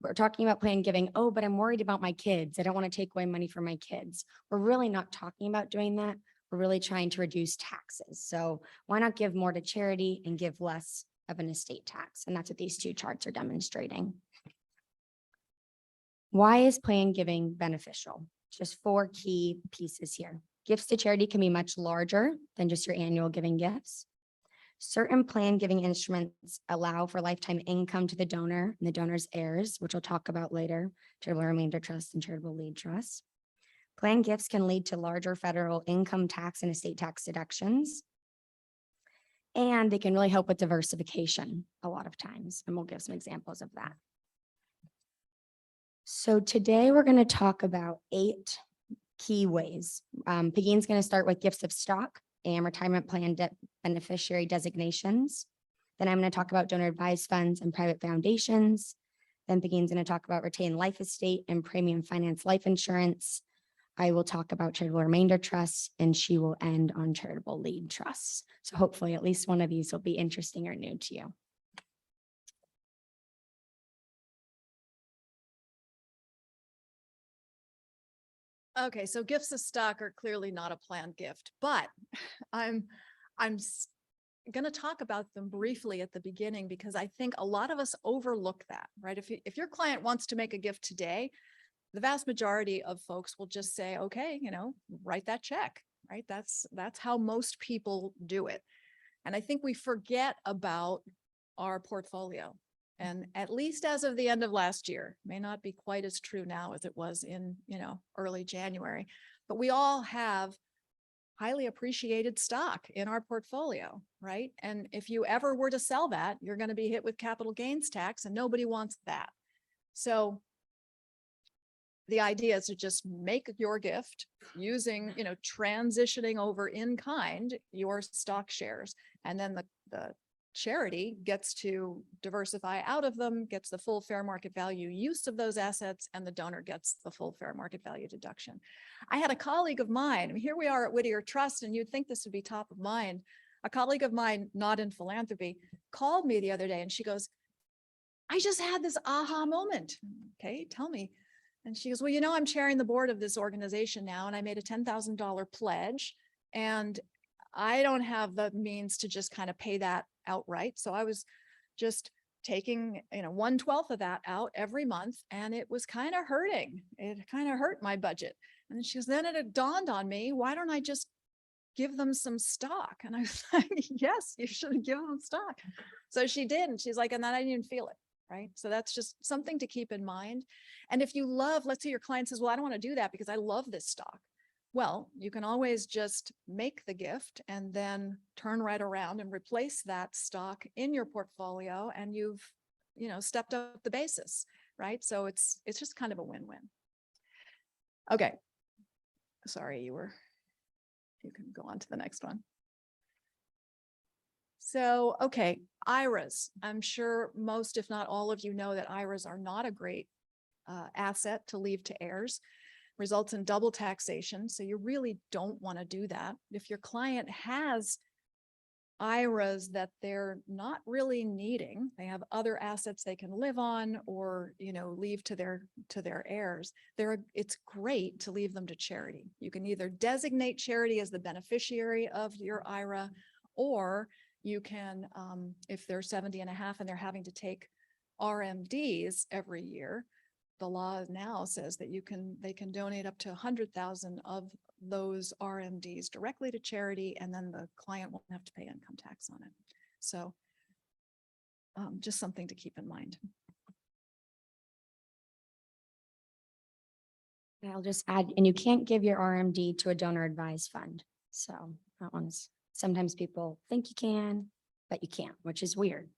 We're talking about plan giving. Oh, but I'm worried about my kids. I don't want to take away money from my kids. We're really not talking about doing that. We're really trying to reduce taxes. So why not give more to charity and give less of an estate tax? And that's what these two charts are demonstrating. Why is plan giving beneficial? Just 4 key pieces here. Gifts to charity can be much larger than just your annual giving gifts. Certain plan giving instruments allow for lifetime income to the donor and the donor's heirs, which we'll talk about later, charitable remainder trust and charitable lead trust. Plan gifts can lead to larger federal income tax and estate tax deductions. And they can really help with diversification a lot of times. And we'll give some examples of that. So today we're going to talk about 8 key ways. Pegine's going to start with gifts of stock and retirement plan beneficiary designations. Then I'm going to talk about donor advised funds and private foundations. Then Pegine's going to talk about retained life estate and premium finance life insurance. I will talk about charitable remainder trusts, and she will end on charitable lead trusts. So hopefully at least one of these will be interesting or new to you. Okay, so gifts of stock are clearly not a planned gift, but I'm going to talk about them briefly at the beginning because I think a lot of us overlook that, right? If your client wants to make a gift today, the vast majority of folks will just say, okay, write that check, right? That's how most people do it. And I think we forget about our portfolio. And at least as of the end of last year, may not be quite as true now as it was in, early January, but we all have highly appreciated stock in our portfolio, right? And if you ever were to sell that, you're going to be hit with capital gains tax, and nobody wants that. So the idea is to just make your gift using, transitioning over in kind your stock shares. And then the charity gets to diversify out of them, gets the full fair market value use of those assets, and the donor gets the full fair market value deduction. I had a colleague of mine, here we are at Whittier Trust, and you'd think this would be top of mind. A colleague of mine, not in philanthropy, called me the other day and she goes, I just had this aha moment. Okay, tell me. And she goes, well, I'm chairing the board of this organization now, and I made a $10,000 pledge, and I don't have the means to just kind of pay that outright. So I was just taking, 1/12 of that out every month, and it was kind of hurting. It kind of hurt my budget. And she goes, then it dawned on me, why don't I just give them some stock? And I was like, yes, you should give them stock. So she did. And she's like, and then I didn't even feel it. Right. So that's just something to keep in mind. And if you love, let's say your client says, well, I don't want to do that because I love this stock. Well, you can always just make the gift and then turn right around and replace that stock in your portfolio, and you've, stepped up the basis, right? So it's just kind of a win-win. Okay. Sorry, you can go on to the next one. So, okay, IRAs. I'm sure most, if not all of you know that IRAs are not a great asset to leave to heirs, results in double taxation. So you really don't want to do that. If your client has IRAs that they're not really needing, they have other assets they can live on or, leave to their heirs, it's great to leave them to charity. You can either designate charity as the beneficiary of your IRA, or you can, if they're 70 and a half and they're having to take RMDs every year, the law now says that they can donate up to 100,000 of those RMDs directly to charity, and then the client won't have to pay income tax on it. So just something to keep in mind. I'll just add, and you can't give your RMD to a donor advised fund. So that one's, sometimes people think you can, but you can't, which is weird.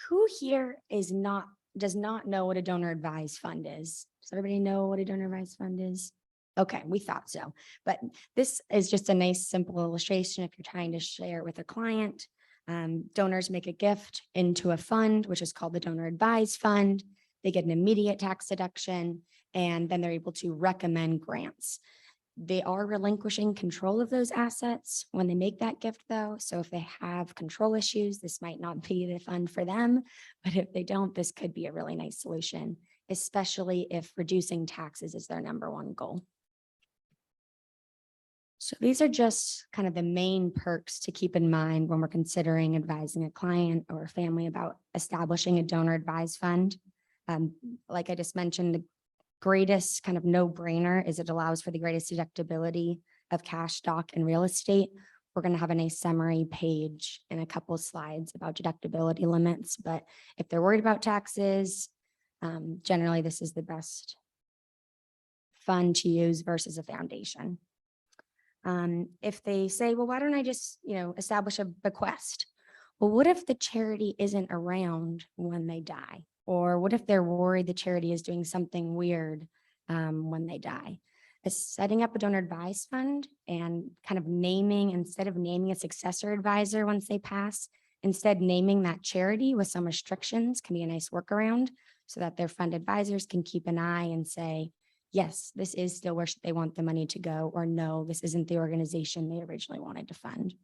Who here does not know what a donor advised fund is? Does everybody know what a donor advised fund is? Okay, we thought so, but this is just a nice, simple illustration if you're trying to share it with a client. Donors make a gift into a fund, which is called the donor advised fund. They get an immediate tax deduction, and then they're able to recommend grants. They are relinquishing control of those assets when they make that gift, though. So if they have control issues, this might not be the fund for them. But if they don't, this could be a really nice solution, especially if reducing taxes is their number one goal. So these are just kind of the main perks to keep in mind when we're considering advising a client or a family about establishing a donor advised fund. Like I just mentioned, the greatest kind of no-brainer is it allows for the greatest deductibility of cash, stock, and real estate. We're going to have a nice summary page in a couple of slides about deductibility limits, but if they're worried about taxes, generally this is the best fund to use versus a foundation. If they say, well, why don't I just, establish a bequest? Well, what if the charity isn't around when they die? Or what if they're worried the charity is doing something weird when they die? Setting up a donor advised fund and kind of naming, instead of naming a successor advisor once they pass, instead naming that charity with some restrictions can be a nice workaround so that their fund advisors can keep an eye and say, yes, this is still where they want the money to go, or no, this isn't the organization they originally wanted to fund.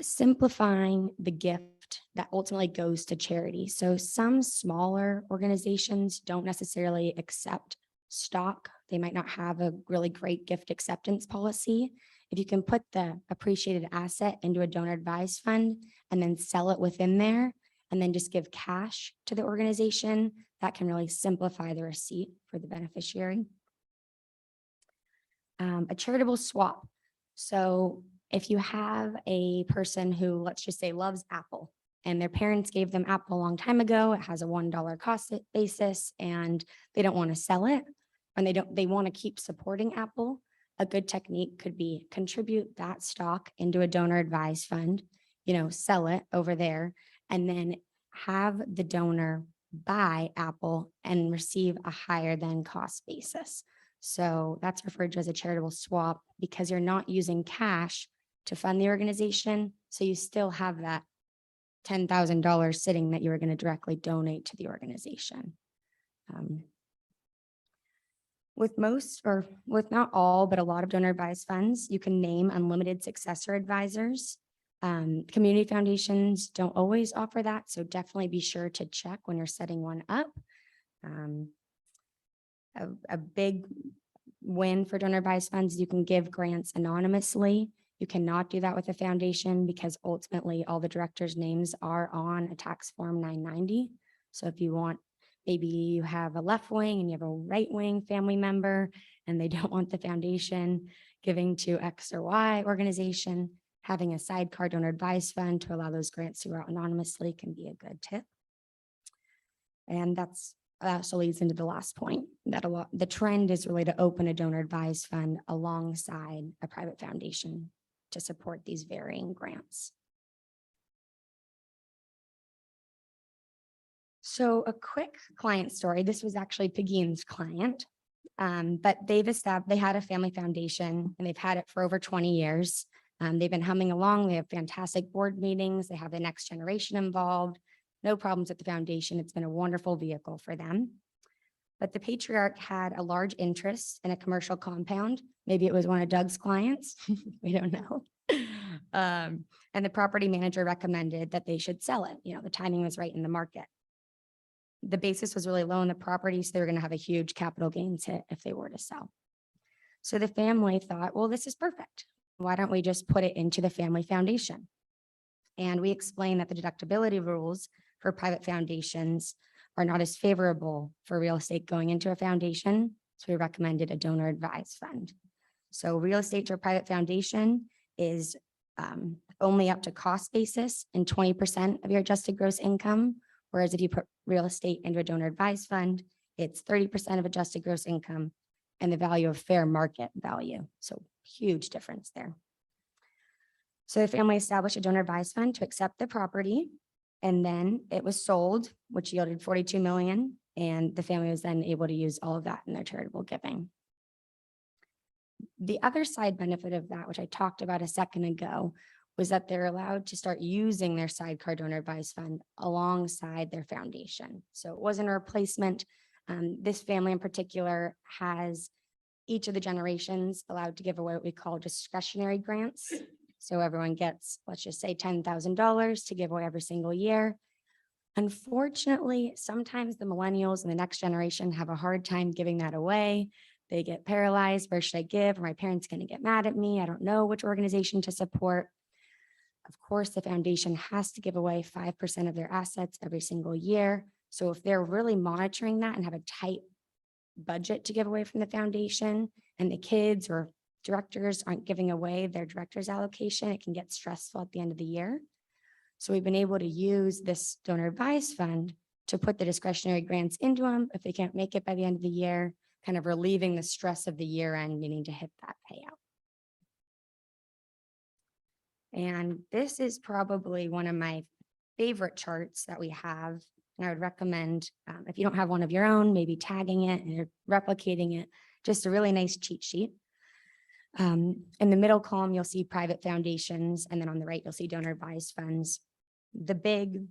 Simplifying the gift that ultimately goes to charity. So some smaller organizations don't necessarily accept stock. They might not have a really great gift acceptance policy. If you can put the appreciated asset into a donor advised fund and then sell it within there, and then just give cash to the organization, that can really simplify the receipt for the beneficiary. A charitable swap. So if you have a person who, let's just say, loves Apple, and their parents gave them Apple a long time ago, it has a $1 cost basis, and they don't want to sell it, and they want to keep supporting Apple, a good technique could be contribute that stock into a donor advised fund, sell it over there, and then have the donor buy Apple and receive a higher than cost basis. So that's referred to as a charitable swap because you're not using cash to fund the organization. So you still have that $10,000 sitting that you're going to directly donate to the organization. With most, or with not all, but a lot of donor advised funds, you can name unlimited successor advisors. Community foundations don't always offer that, so definitely be sure to check when you're setting one up. A big win for donor advised funds, you can give grants anonymously. You cannot do that with a foundation because ultimately all the directors' names are on a tax form 990. So if you want, maybe you have a left wing and you have a right wing family member and they don't want the foundation giving to X or Y organization, having a sidecar donor advised fund to allow those grants to go out anonymously can be a good tip. And that also leads into the last point, that the trend is really to open a donor advised fund alongside a private foundation to support these varying grants. So a quick client story. This was actually Pegine's client, but they had a family foundation and they've had it for over 20 years. They've been humming along. They have fantastic board meetings. They have the next generation involved. No problems at the foundation. It's been a wonderful vehicle for them. But the patriarch had a large interest in a commercial compound. Maybe it was one of Doug's clients. We don't know. And the property manager recommended that they should sell it. The timing was right in the market. The basis was really low on the property, so they were going to have a huge capital gains hit if they were to sell. So the family thought, well, this is perfect. Why don't we just put it into the family foundation? And we explained that the deductibility rules for private foundations are not as favorable for real estate going into a foundation. So we recommended a donor advised fund. So real estate to a private foundation is only up to cost basis and 20% of your adjusted gross income. Whereas if you put real estate into a donor advised fund, it's 30% of adjusted gross income and the value of fair market value. So huge difference there. So the family established a donor advised fund to accept the property, and then it was sold, which yielded $42 million. And the family was then able to use all of that in their charitable giving. The other side benefit of that, which I talked about a second ago, was that they're allowed to start using their sidecar donor advised fund alongside their foundation. So it wasn't a replacement. This family in particular has each of the generations allowed to give away what we call discretionary grants. So everyone gets, let's just say $10,000 to give away every single year. Unfortunately, sometimes the millennials and the next generation have a hard time giving that away. They get paralyzed. Where should I give? Are my parents going to get mad at me? I don't know which organization to support. Of course, the foundation has to give away 5% of their assets every single year. So if they're really monitoring that and have a tight budget to give away from the foundation, and the kids or directors aren't giving away their director's allocation, it can get stressful at the end of the year. So we've been able to use this donor advised fund to put the discretionary grants into them if they can't make it by the end of the year, kind of relieving the stress of the year end needing to hit that payout. And this is probably one of my favorite charts that we have. And I would recommend, if you don't have one of your own, maybe tagging it and replicating it, just a really nice cheat sheet. In the middle column, you'll see private foundations, and then on the right, you'll see donor advised funds. The big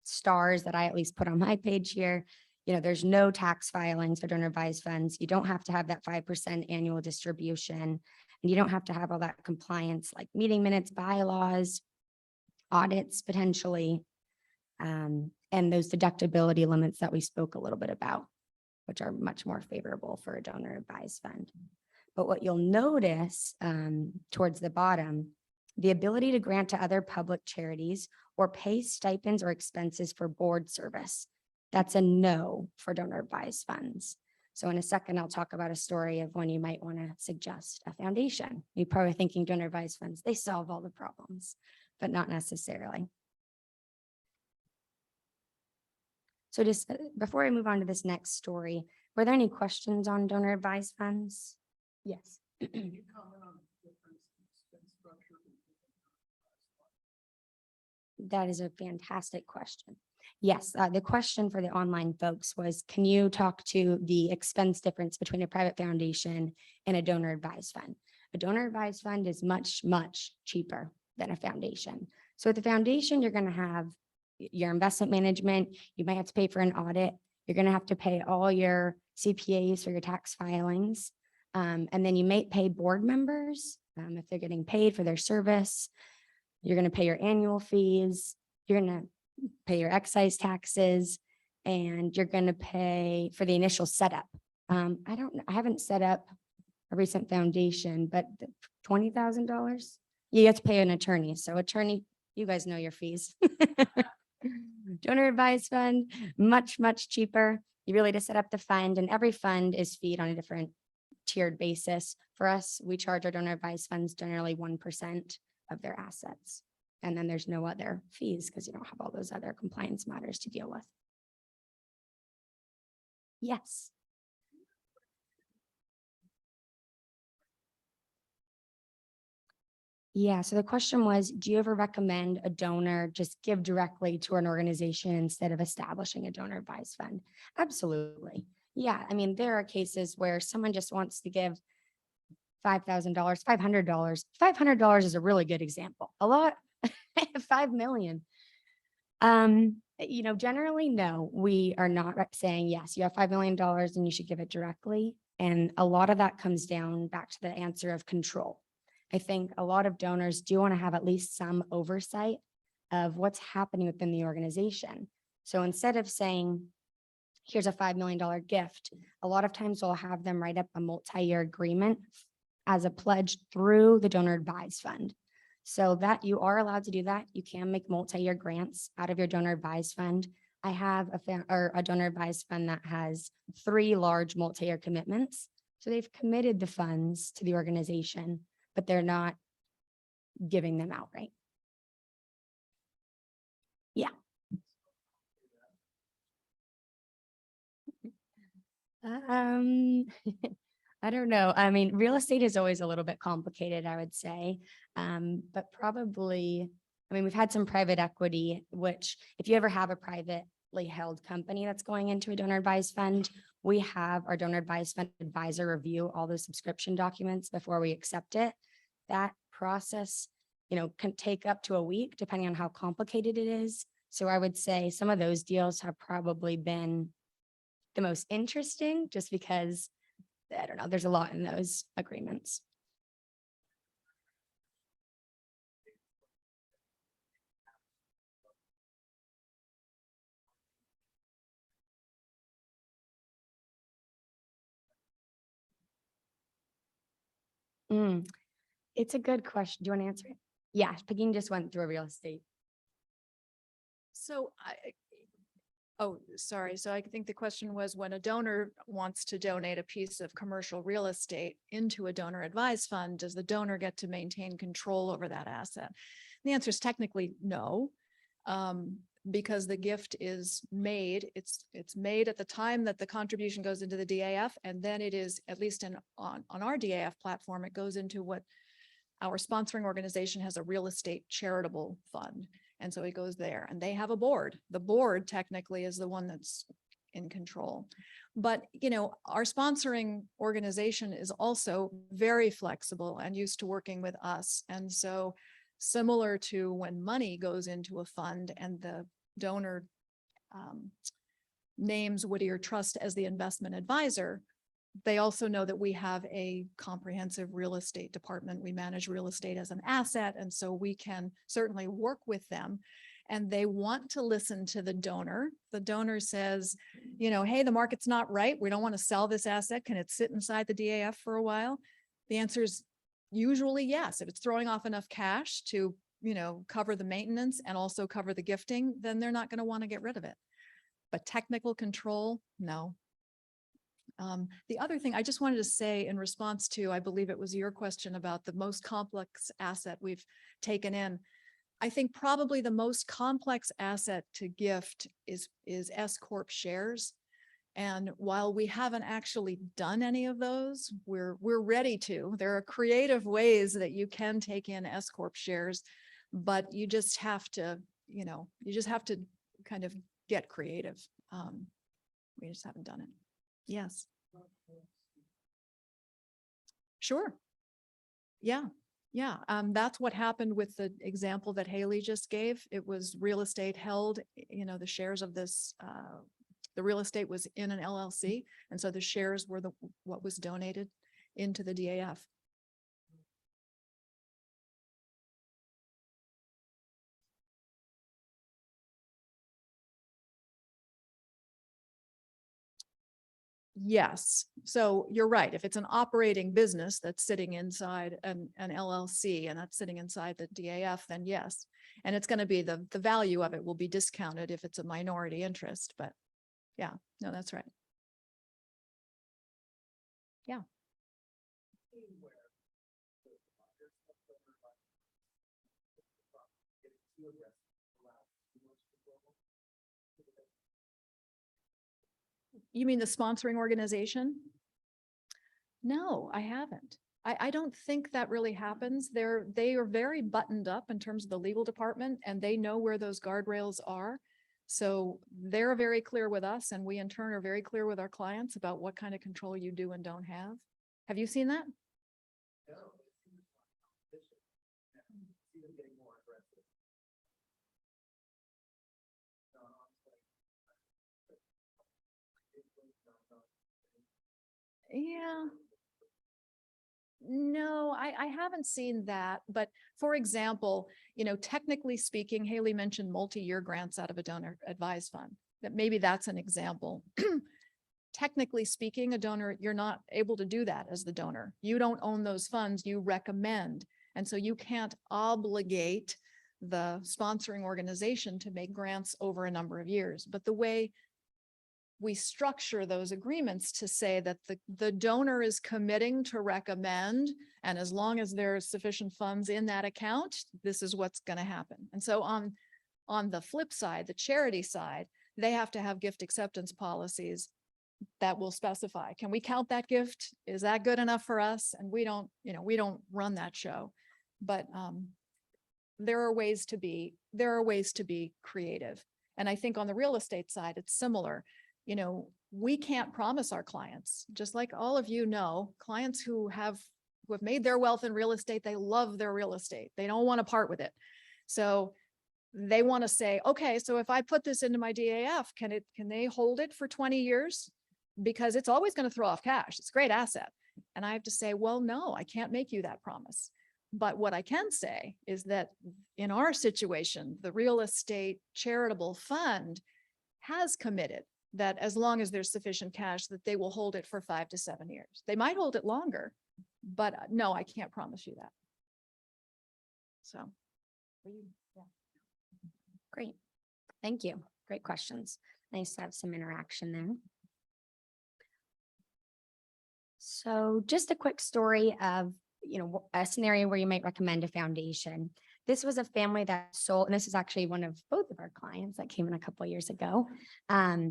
stars that I at least put on my page here, there's no tax filings for donor advised funds. You don't have to have that 5% annual distribution, and you don't have to have all that compliance like meeting minutes, bylaws, audits potentially, and those deductibility limits that we spoke a little bit about, which are much more favorable for a donor advised fund. But what you'll notice towards the bottom, the ability to grant to other public charities or pay stipends or expenses for board service. That's a no for donor advised funds. So in a second, I'll talk about a story of when you might want to suggest a foundation. You're probably thinking donor advised funds, they solve all the problems, but not necessarily. So just before I move on to this next story, were there any questions on donor advised funds? Yes. That is a fantastic question. Yes, the question for the online folks was, can you talk to the expense difference between a private foundation and a donor advised fund? A donor advised fund is much, much cheaper than a foundation. So with a foundation, you're going to have your investment management. You might have to pay for an audit. You're going to have to pay all your CPAs for your tax filings. And then you may pay board members if they're getting paid for their service. You're going to pay your annual fees. You're going to pay your excise taxes, and you're going to pay for the initial setup. I haven't set up a recent foundation, but $20,000, you have to pay an attorney. So attorney, you guys know your fees. Donor advised fund, much, much cheaper. You really just set up the fund, and every fund is feed on a different tiered basis. For us, we charge our donor advised funds generally 1% of their assets. And then there's no other fees because you don't have all those other compliance matters to deal with. Yes. Yeah, so the question was, do you ever recommend a donor just give directly to an organization instead of establishing a donor advised fund? Absolutely. Yeah, I mean, there are cases where someone just wants to give $5,000, $500. $500 is a really good example. A lot, 5 million. Generally, no, we are not saying, yes, you have $5 million and you should give it directly. And a lot of that comes down back to the answer of control. I think a lot of donors do want to have at least some oversight of what's happening within the organization. So instead of saying, here's a $5 million gift, a lot of times we'll have them write up a multi-year agreement as a pledge through the donor advised fund. So that you are allowed to do that. You can make multi-year grants out of your donor advised fund. I have a donor advised fund that has 3 large multi-year commitments. So they've committed the funds to the organization, but they're not giving them outright. Yeah. I don't know. I mean, real estate is always a little bit complicated, I would say. But probably, I mean, we've had some private equity, which if you ever have a privately held company that's going into a donor advised fund, we have our donor advised fund advisor review all those subscription documents before we accept it. That process, can take up to a week depending on how complicated it is. So I would say some of those deals have probably been the most interesting just because, I don't know, there's a lot in those agreements. It's a good question. Do you want to answer it? Yeah, Pegine just went through a real estate. So sorry. So I think the question was, when a donor wants to donate a piece of commercial real estate into a donor advised fund, does the donor get to maintain control over that asset? The answer is technically no, because the gift is made. It's made at the time that the contribution goes into the DAF, and then it is, at least on our DAF platform, it goes into what our sponsoring organization has, a real estate charitable fund. And so it goes there, and they have a board. The board technically is the one that's in control. But, our sponsoring organization is also very flexible and used to working with us. And so similar to when money goes into a fund and the donor names Whittier Trust as the investment advisor, they also know that we have a comprehensive real estate department. We manage real estate as an asset. And so we can certainly work with them, and they want to listen to the donor. The donor says, hey, the market's not right. We don't want to sell this asset. Can it sit inside the DAF for a while? The answer is usually yes. If it's throwing off enough cash to, cover the maintenance and also cover the gifting, then they're not going to want to get rid of it. But technical control, no. The other thing I just wanted to say in response to, I believe it was your question about the most complex asset we've taken in. I think probably the most complex asset to gift is S Corp shares. And while we haven't actually done any of those, we're ready to. There are creative ways that you can take in S Corp shares, but you just have to, kind of get creative. We just haven't done it. Yes. Sure. Yeah. Yeah. That's what happened with the example that Haley just gave. It was real estate held, the shares of this, the real estate was in an LLC. And so the shares were what was donated into the DAF. Yes. So you're right. If it's an operating business that's sitting inside an LLC and that's sitting inside the DAF, then yes. And it's going to be the value of it will be discounted if it's a minority interest, but yeah, no, that's right. Yeah. You mean the sponsoring organization? No, I haven't. I don't think that really happens. They are very buttoned up in terms of the legal department, and they know where those guardrails are. So they're very clear with us, and we in turn are very clear with our clients about what kind of control you do and don't have. Have you seen that? Yeah. No, I haven't seen that. But for example, technically speaking, Haley mentioned multi-year grants out of a donor advised fund. That maybe that's an example. Technically speaking, a donor, you're not able to do that as the donor. You don't own those funds, you recommend. And so you can't obligate the sponsoring organization to make grants over a number of years. But the way we structure those agreements to say that the donor is committing to recommend, and as long as there's sufficient funds in that account, this is what's going to happen. And so on the flip side, the charity side, they have to have gift acceptance policies that will specify, can we count that gift? Is that good enough for us? And we don't run that show, but there are ways to be creative. And I think on the real estate side, it's similar. We can't promise our clients, just like all of clients who have made their wealth in real estate, they love their real estate. They don't want to part with it. So they want to say, okay, so if I put this into my DAF, can they hold it for 20 years? Because it's always going to throw off cash. It's a great asset. And I have to say, well, no, I can't make you that promise. But what I can say is that in our situation, the real estate charitable fund has committed that as long as there's sufficient cash, that they will hold it for 5 to 7 years. They might hold it longer, but no, I can't promise you that. So. Yeah. Great. Thank you. Great questions. Nice to have some interaction there. So just a quick story of, a scenario where you might recommend a foundation. This was a family that sold, and this is actually one of both of our clients that came in a couple of years ago.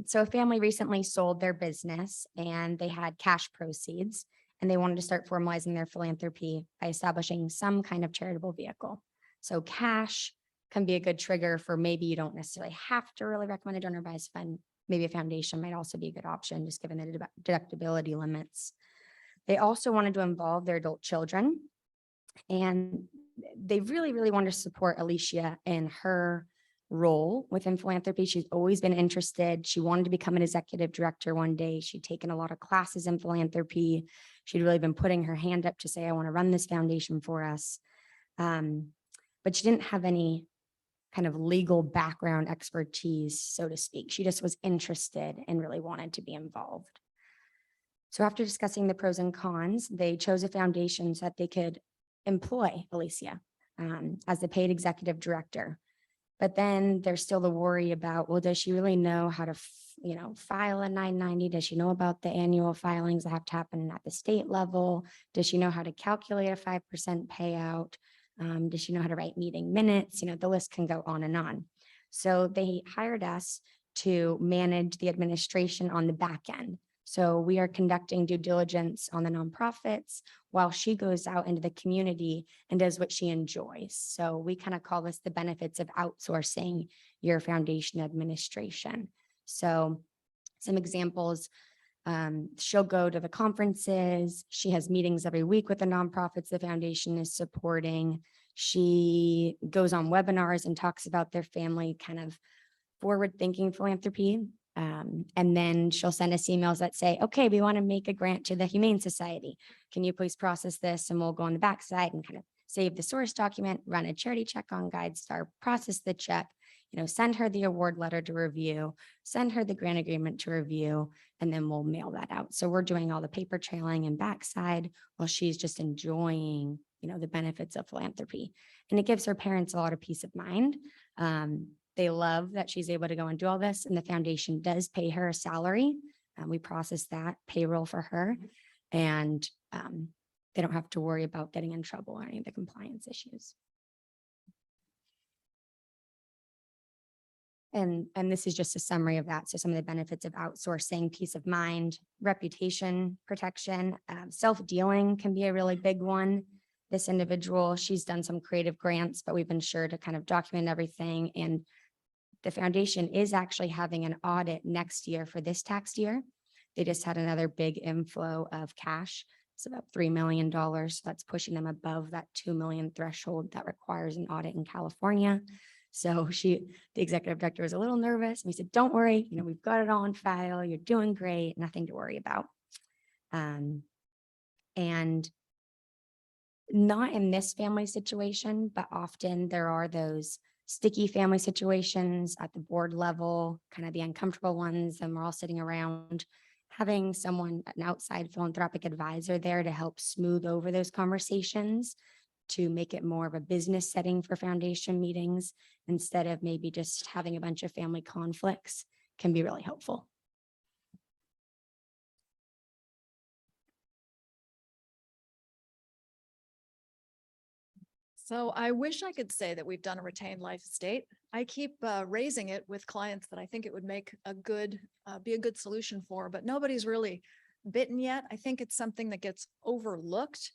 So a family recently sold their business and they had cash proceeds and they wanted to start formalizing their philanthropy by establishing some kind of charitable vehicle. So cash can be a good trigger for maybe you don't necessarily have to really recommend a donor advised fund. Maybe a foundation might also be a good option, just given the deductibility limits. They also wanted to involve their adult children, and they really, really wanted to support Alicia in her role within philanthropy. She's always been interested. She wanted to become an executive director one day. She'd taken a lot of classes in philanthropy. She'd really been putting her hand up to say, I want to run this foundation for us. But she didn't have any kind of legal background expertise, so to speak. She just was interested and really wanted to be involved. So after discussing the pros and cons, they chose a foundation so that they could employ Alicia as the paid executive director. But then there's still the worry about, well, does she really know how to, file a 990? Does she know about the annual filings that have to happen at the state level? Does she know how to calculate a 5% payout? Does she know how to write meeting minutes? The list can go on and on. So they hired us to manage the administration on the back end. So we are conducting due diligence on the nonprofits while she goes out into the community and does what she enjoys. So we kind of call this the benefits of outsourcing your foundation administration. So some examples, she'll go to the conferences. She has meetings every week with the nonprofits the foundation is supporting. She goes on webinars and talks about their family kind of forward-thinking philanthropy. And then she'll send us emails that say, okay, we want to make a grant to the Humane Society. Can you please process this? And we'll go on the backside and kind of save the source document, run a charity check on GuideStar, process the check, send her the award letter to review, send her the grant agreement to review, and then we'll mail that out. So we're doing all the paper trailing and backside while she's just enjoying, the benefits of philanthropy. And it gives her parents a lot of peace of mind. They love that she's able to go and do all this, and the foundation does pay her a salary. We process that payroll for her, and they don't have to worry about getting in trouble or any of the compliance issues. And this is just a summary of that. So some of the benefits of outsourcing: peace of mind, reputation protection, self-dealing can be a really big one. This individual, she's done some creative grants, but we've been sure to kind of document everything. And the foundation is actually having an audit next year for this tax year. They just had another big inflow of cash. It's about $3 million. So that's pushing them above that 2 million threshold that requires an audit in California. So the executive director was a little nervous. And we said, don't worry, we've got it all on file. You're doing great. Nothing to worry about. And not in this family situation, but often there are those sticky family situations at the board level, kind of the uncomfortable ones, and we're all sitting around. Having someone, an outside philanthropic advisor there to help smooth over those conversations, to make it more of a business setting for foundation meetings instead of maybe just having a bunch of family conflicts, can be really helpful. So I wish I could say that we've done a retained life estate. I keep raising it with clients that I think it would make be a good solution for, but nobody's really bitten yet. I think it's something that gets overlooked.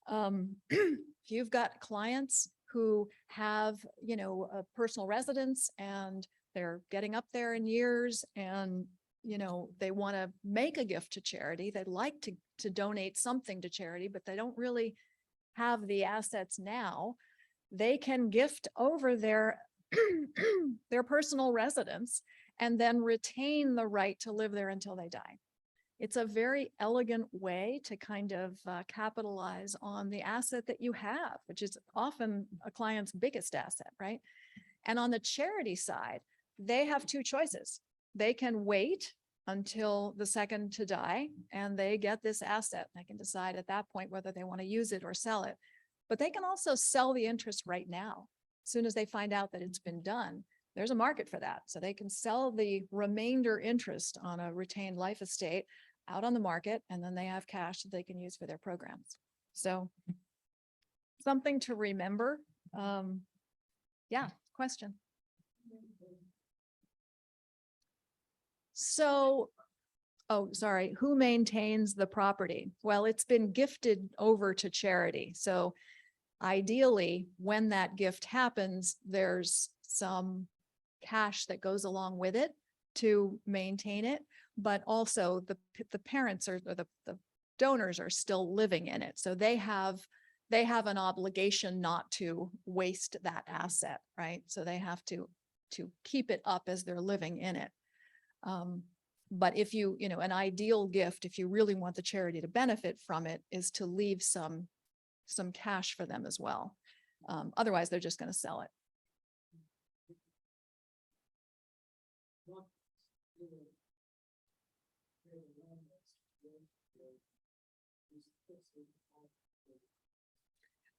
If you've got clients who have, a personal residence and they're getting up there in years and, they want to make a gift to charity, they'd like to donate something to charity, but they don't really have the assets now, they can gift over their personal residence and then retain the right to live there until they die. It's a very elegant way to kind of capitalize on the asset that you have, which is often a client's biggest asset, right? And on the charity side, they have two choices. They can wait until the second to die, and they get this asset. They can decide at that point whether they want to use it or sell it. But they can also sell the interest right now. As soon as they find out that it's been done, there's a market for that. So they can sell the remainder interest on a retained life estate out on the market, and then they have cash that they can use for their programs. So something to remember. Yeah, question. So, oh, sorry, who maintains the property? Well, it's been gifted over to charity. So ideally, when that gift happens, there's some cash that goes along with it to maintain it, but also the parents or the donors are still living in it. So they have an obligation not to waste that asset, right? So they have to keep it up as they're living in it. But if an ideal gift, if you really want the charity to benefit from it, is to leave some cash for them as well. Otherwise, they're just going to sell it.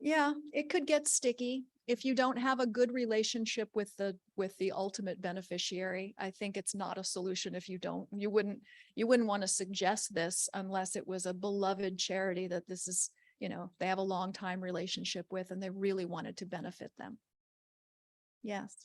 Yeah, it could get sticky. if you don't have a good relationship with the ultimate beneficiary, I think it's not a solution. If you don't, you wouldn't want to suggest this unless it was a beloved charity that this is, they have a long time relationship with and they really wanted to benefit them. Yes.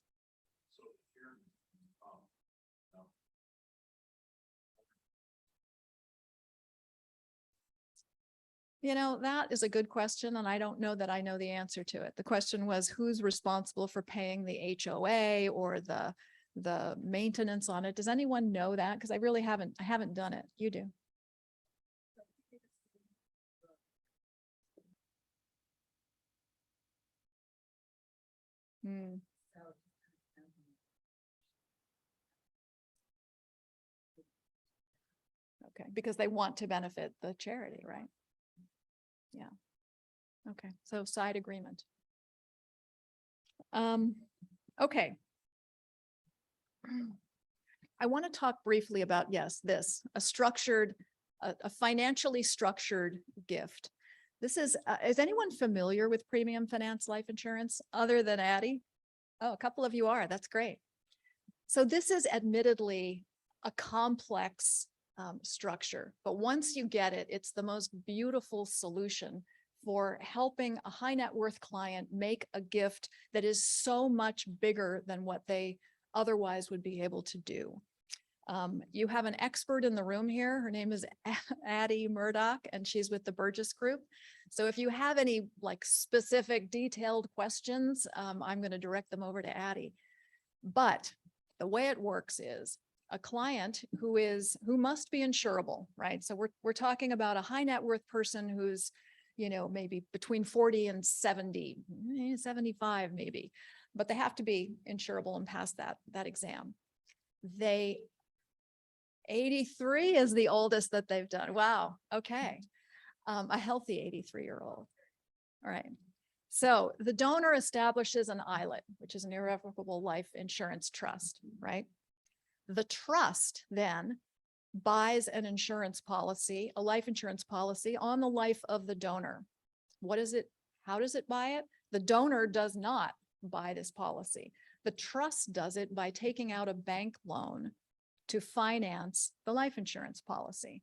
That is a good question, and I don't know that I know the answer to it. The question was, who's responsible for paying the HOA or the maintenance on it? Does anyone know that? Because I really haven't done it. You do. Hmm. Okay, because they want to benefit the charity, right? Yeah. Okay, so side agreement. Okay. I want to talk briefly about, yes, a financially structured gift. This is anyone familiar with premium finance life insurance other than Addie? Oh, a couple of you are. That's great. So this is admittedly a complex structure, but once you get it, it's the most beautiful solution for helping a high net worth client make a gift that is so much bigger than what they otherwise would be able to do. You have an expert in the room here. Her name is Addie Murdoch, and she's with the Burgess Group. So if you have any specific detailed questions, I'm going to direct them over to Addie. But the way it works is a client who must be insurable, right? So we're talking about a high net worth person who's, maybe between 40 and 70, 75 maybe, but they have to be insurable and pass that exam. 83 is the oldest that they've done. Wow. Okay. A healthy 83-year-old. All right. So the donor establishes an ILIT, which is an irrevocable life insurance trust, right? The trust then buys an insurance policy, a life insurance policy on the life of the donor. What is it? How does it buy it? The donor does not buy this policy. The trust does it by taking out a bank loan to finance the life insurance policy.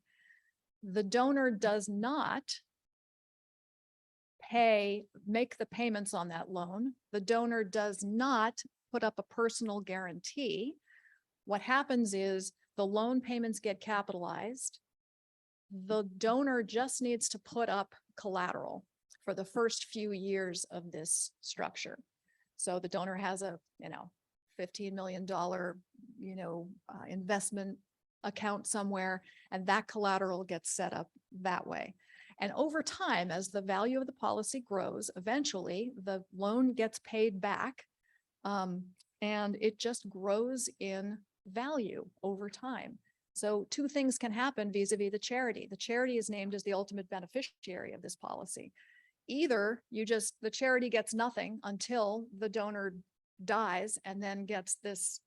The donor does not make the payments on that loan. The donor does not put up a personal guarantee. What happens is the loan payments get capitalized. The donor just needs to put up collateral for the first few years of this structure. So the donor has a, $15 million, investment account somewhere, and that collateral gets set up that way. And over time, as the value of the policy grows, eventually the loan gets paid back, and it just grows in value over time. So two things can happen vis-a-vis the charity. The charity is named as the ultimate beneficiary of this policy. Either the charity gets nothing until the donor dies and then gets this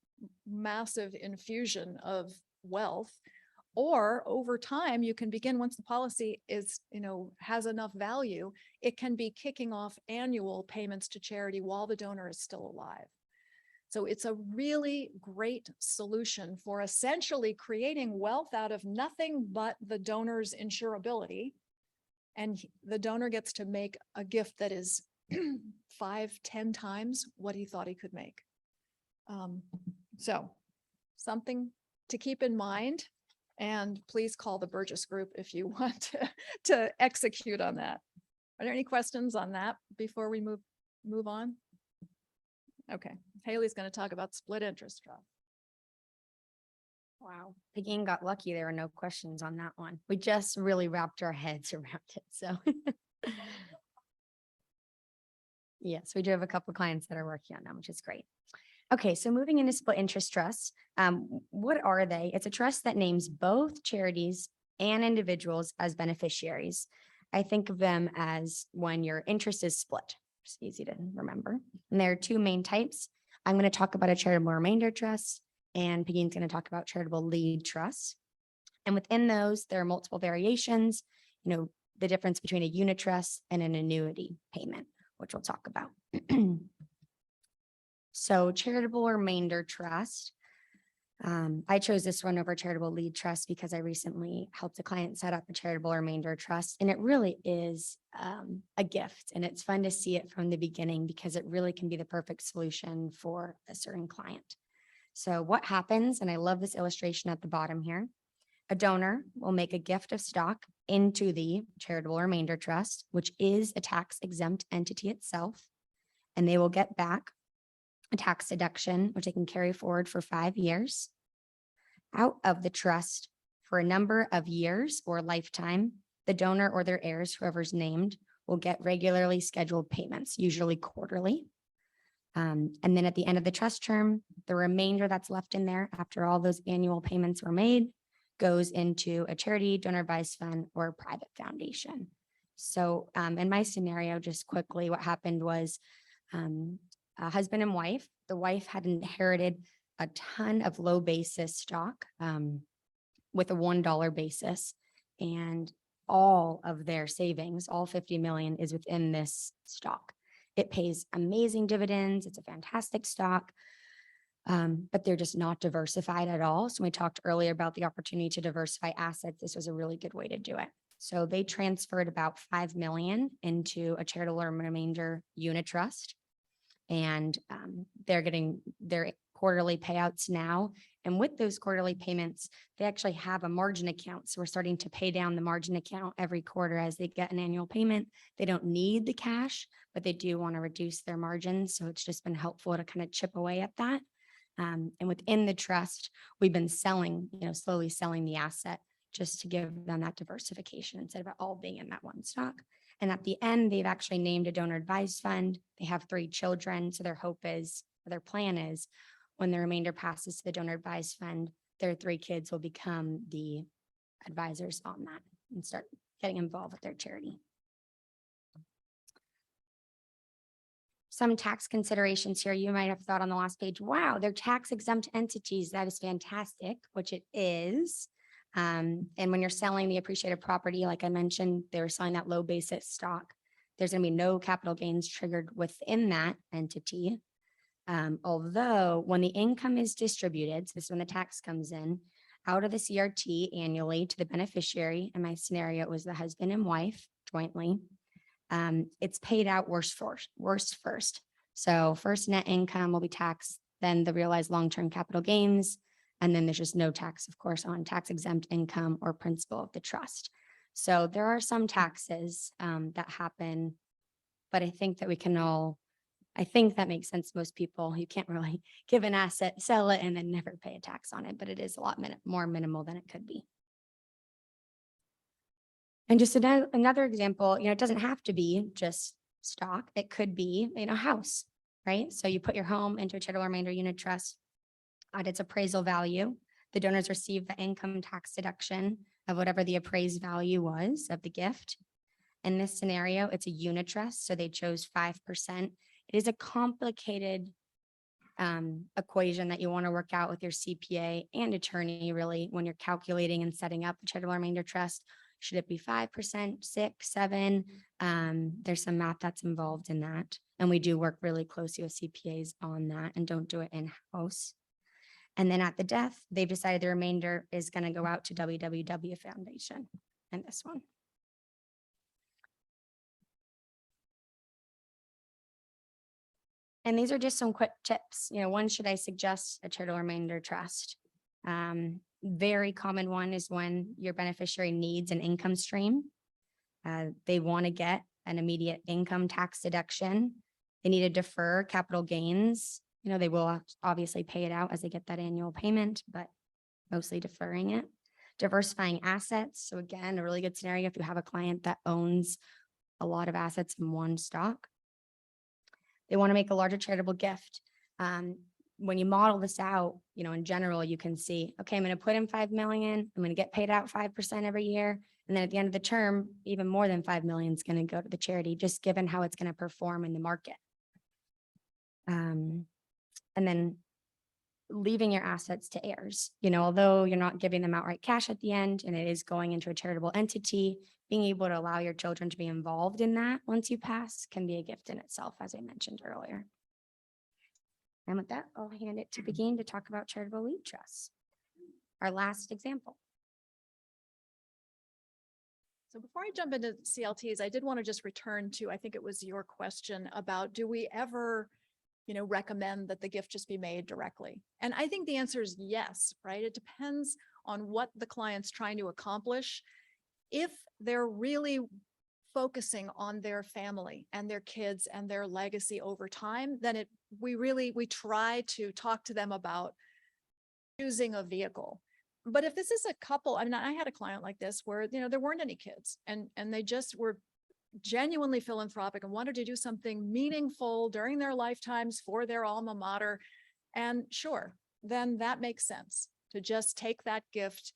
massive infusion of wealth, or over time you can begin, once the policy is, has enough value, it can be kicking off annual payments to charity while the donor is still alive. So it's a really great solution for essentially creating wealth out of nothing but the donor's insurability. And the donor gets to make a gift that is 5-10 times what he thought he could make. So something to keep in mind, and please call the Burgess Group if you want to execute on that. Are there any questions on that before we move on? Okay, Haley's going to talk about split interest trust. Wow. Pegine got lucky. There were no questions on that one. We just really wrapped our heads around it. So yes, we do have a couple of clients that are working on them, which is great. Okay, so moving into split interest trusts, what are they? It's a trust that names both charities and individuals as beneficiaries. I think of them as when your interest is split. It's easy to remember. And there are two main types. I'm going to talk about a charitable remainder trust, and Pegine's going to talk about charitable lead trusts. And within those, there are multiple variations, the difference between a unit trust and an annuity payment, which we'll talk about. So charitable remainder trust. I chose this one over charitable lead trust because I recently helped a client set up a charitable remainder trust, and it really is a gift, and it's fun to see it from the beginning because it really can be the perfect solution for a certain client. So what happens, and I love this illustration at the bottom here, a donor will make a gift of stock into the charitable remainder trust, which is a tax exempt entity itself, and they will get back a tax deduction, which they can carry forward for 5 years out of the trust for a number of years or lifetime. The donor or their heirs, whoever's named, will get regularly scheduled payments, usually quarterly. And then at the end of the trust term, the remainder that's left in there after all those annual payments were made goes into a charity, donor advised fund, or a private foundation. So in my scenario, just quickly, what happened was a husband and wife. The wife had inherited a ton of low basis stock with a $1 basis, and all of their savings, all 50 million, is within this stock. It pays amazing dividends. It's a fantastic stock, but they're just not diversified at all. So we talked earlier about the opportunity to diversify assets. This was a really good way to do it. So they transferred about 5 million into a charitable remainder unit trust, and they're getting their quarterly payouts now. And with those quarterly payments, they actually have a margin account. So we're starting to pay down the margin account every quarter as they get an annual payment. They don't need the cash, but they do want to reduce their margins. So it's just been helpful to kind of chip away at that. And within the trust, we've been selling, slowly selling the asset just to give them that diversification instead of it all being in that one stock. And at the end, they've actually named a donor advised fund. They have 3 children. So their hope is, or their plan is, when the remainder passes to the donor advised fund, their 3 kids will become the advisors on that and start getting involved with their charity. Some tax considerations here. You might have thought on the last page, wow, they're tax exempt entities. That is fantastic, which it is. And when you're selling the appreciated property, like I mentioned, they're selling that low basis stock. There's going to be no capital gains triggered within that entity. Although when the income is distributed, so this is when the tax comes in, out of the CRT annually to the beneficiary, in my scenario, it was the husband and wife jointly, it's paid out worst first. So first net income will be taxed, then the realized long-term capital gains, and then there's just no tax, of course, on tax exempt income or principal of the trust. So there are some taxes that happen, but I think that I think that makes sense to most people. You can't really give an asset, sell it, and then never pay a tax on it, but it is a lot more minimal than it could be. And just another example, it doesn't have to be just stock. It could be, a house, right? So you put your home into a charitable remainder unit trust at its appraisal value. The donors receive the income tax deduction of whatever the appraised value was of the gift. In this scenario, it's a unit trust, so they chose 5%. It is a complicated equation that you want to work out with your CPA and attorney, really, when you're calculating and setting up a charitable remainder trust. Should it be 5%, 6, 7? There's some math that's involved in that. And we do work really closely with CPAs on that and don't do it in-house. And then at the death, they've decided the remainder is going to go out to WWW Foundation and this one. And these are just some quick tips. When should I suggest a charitable remainder trust? Very common one is when your beneficiary needs an income stream. They want to get an immediate income tax deduction. They need to defer capital gains. They will obviously pay it out as they get that annual payment, but mostly deferring it. Diversifying assets. So again, a really good scenario if you have a client that owns a lot of assets in one stock. They want to make a larger charitable gift. When you model this out, in general, you can see, okay, I'm going to put in 5 million. I'm going to get paid out 5% every year. And then at the end of the term, even more than 5 million is going to go to the charity, just given how it's going to perform in the market. And then leaving your assets to heirs, although you're not giving them outright cash at the end and it is going into a charitable entity, being able to allow your children to be involved in that once you pass can be a gift in itself, as I mentioned earlier. And with that, I'll hand it to Pegine to talk about charitable lead trusts. Our last example. So before I jump into CLTs, I did want to just return to, I think it was your question about, do we ever, recommend that the gift just be made directly? And I think the answer is yes, right? It depends on what the client's trying to accomplish. If they're really focusing on their family and their kids and their legacy over time, then we try to talk to them about choosing a vehicle. But if this is a couple, I had a client like this where, there weren't any kids and they just were genuinely philanthropic and wanted to do something meaningful during their lifetimes for their alma mater. And sure, then that makes sense to just take that gift.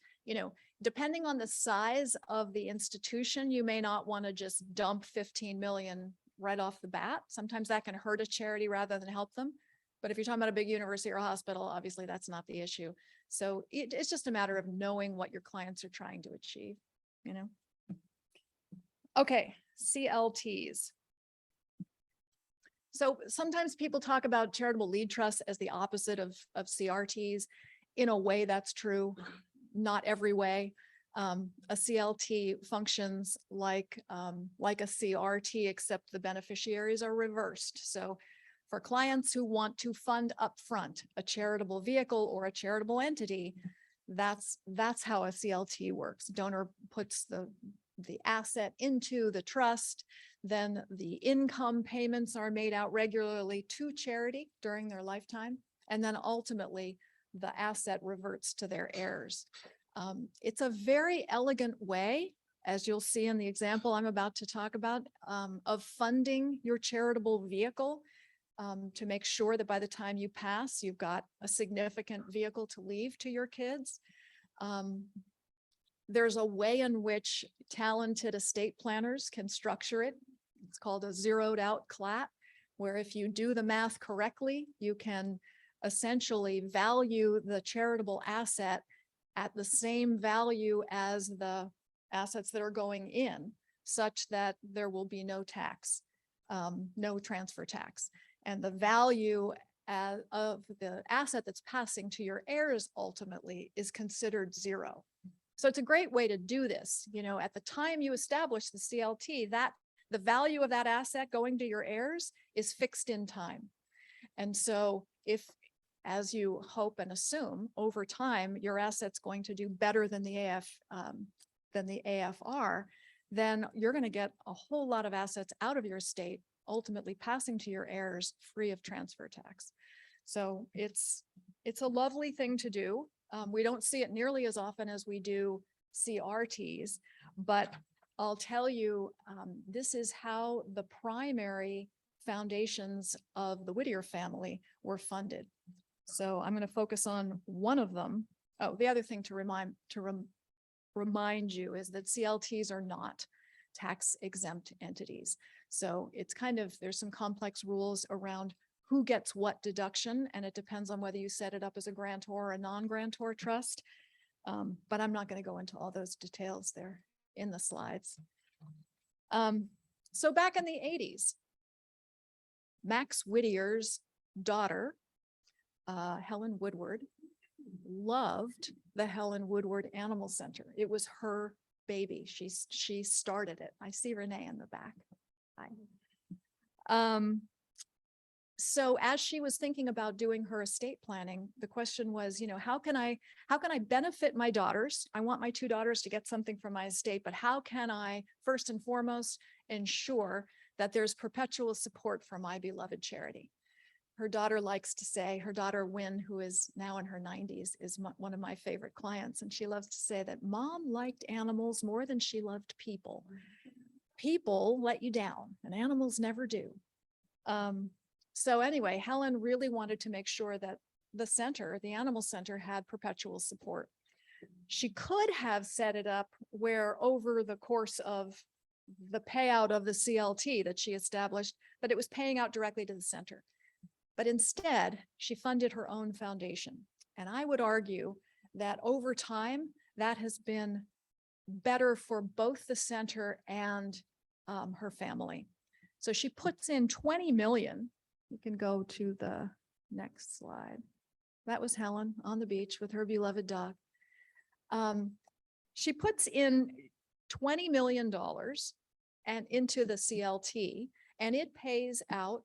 Depending on the size of the institution, you may not want to just dump 15 million right off the bat. Sometimes that can hurt a charity rather than help them. But if you're talking about a big university or hospital, obviously that's not the issue. So it's just a matter of knowing what your clients are trying to achieve, Okay, CLTs. So sometimes people talk about charitable lead trusts as the opposite of CRTs. In a way, that's true. Not every way. A CLT functions like a CRT, except the beneficiaries are reversed. So for clients who want to fund upfront a charitable vehicle or a charitable entity, that's how a CLT works. Donor puts the asset into the trust, then the income payments are made out regularly to charity during their lifetime, and then ultimately the asset reverts to their heirs. It's a very elegant way, as you'll see in the example I'm about to talk about, of funding your charitable vehicle, to make sure that by the time you pass, you've got a significant vehicle to leave to your kids. There's a way in which talented estate planners can structure it. It's called a zeroed out CLAT, where if you do the math correctly, you can essentially value the charitable asset at the same value as the assets that are going in, such that there will be no tax, no transfer tax. And the value of the asset that's passing to your heirs ultimately is considered zero. So it's a great way to do this. At the time you establish the CLT, that the value of that asset going to your heirs is fixed in time. And so if, as you hope and assume, over time, your asset's going to do better than the AFR, then you're going to get a whole lot of assets out of your estate, ultimately passing to your heirs free of transfer tax. So it's a lovely thing to do. We don't see it nearly as often as we do CRTs, but I'll tell you, this is how the primary foundations of the Whittier family were funded. So I'm going to focus on one of them. Oh, the other thing to remind you is that CLTs are not tax exempt entities. So it's there's some complex rules around who gets what deduction, and it depends on whether you set it up as a grantor or a non-grantor trust. But I'm not going to go into all those details there in the slides. So back in the 80s, Max Whittier's daughter, Helen Woodward, loved the Helen Woodward Animal Center. It was her baby. She started it. I see Renee in the back. Hi. So as she was thinking about doing her estate planning, the question was, how can I benefit my daughters? I want my two daughters to get something from my estate, but how can I first and foremost ensure that there's perpetual support for my beloved charity? Her daughter likes to say, her daughter Wynn, who is now in her 90s, is one of my favorite clients. And she loves to say that mom liked animals more than she loved people. People let you down and animals never do. So anyway, Helen really wanted to make sure that the center, the animal center, had perpetual support. She could have set it up where over the course of the payout of the CLT that she established, that it was paying out directly to the center. But instead, she funded her own foundation. And I would argue that over time, that has been better for both the center and her family. So she puts in 20 million. You can go to the Next slide. That was Helen on the beach with her beloved dog. She puts in $20 million and into the CLT, and it pays out,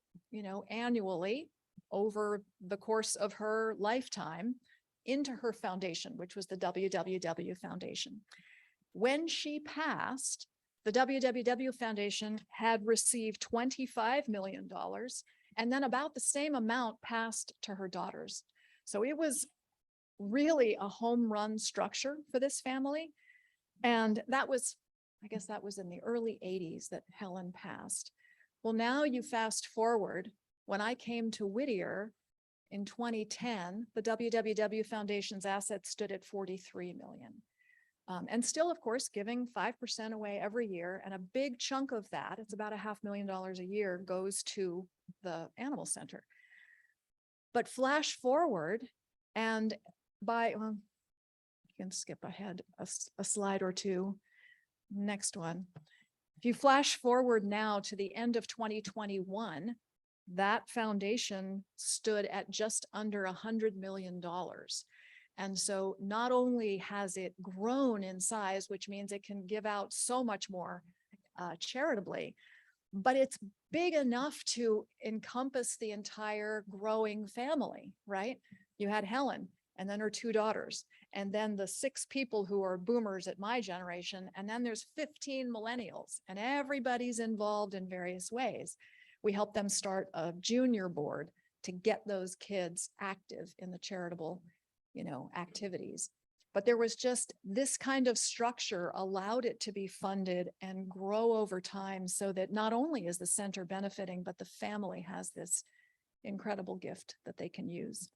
annually over the course of her lifetime into her foundation, which was the WWW Foundation. When she passed, the WWW Foundation had received $25 million, and then about the same amount passed to her daughters. So it was really a home run structure for this family. And that was, I guess that was in the early 80s that Helen passed. Well, now you fast forward, when I came to Whittier in 2010, the WWW Foundation's assets stood at 43 million. And still, of course, giving 5% away every year. And a big chunk of that, it's about $500,000 a year, goes to the animal center. But flash forward, and you can skip ahead a slide or two. Next one. If you flash forward now to the end of 2021, that foundation stood at just under $100 million. And so not only has it grown in size, which means it can give out so much more charitably, but it's big enough to encompass the entire growing family, right? You had Helen and then her 2 daughters, and then the 6 people who are boomers at my generation, and then there's 15 millennials, and everybody's involved in various ways. We help them start a junior board to get those kids active in the charitable activities. But there was just this kind of structure allowed it to be funded and grow over time, so that not only is the center benefiting, but the family has this incredible gift that they can use.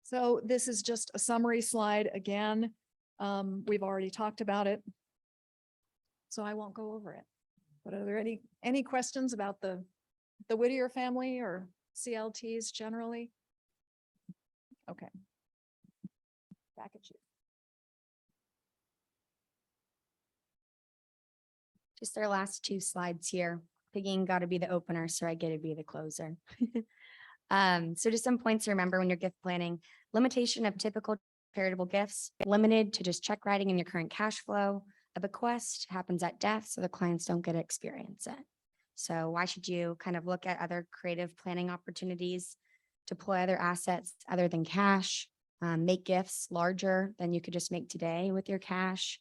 So this is just a summary slide again. We've already talked about it, so I won't go over it. But are there any questions about the Whittier family or CLTs generally? Okay. Back at you. Just our last 2 slides here. Pegine got to be the opener, so I get to be the closer. So just some points to remember when you're gift planning. Limitation of typical charitable gifts, limited to just check writing in your current cash flow. A bequest happens at death, so the clients don't get to experience it. So why should you kind of look at other creative planning opportunities, deploy other assets other than cash, make gifts larger than you could just make today with your cash,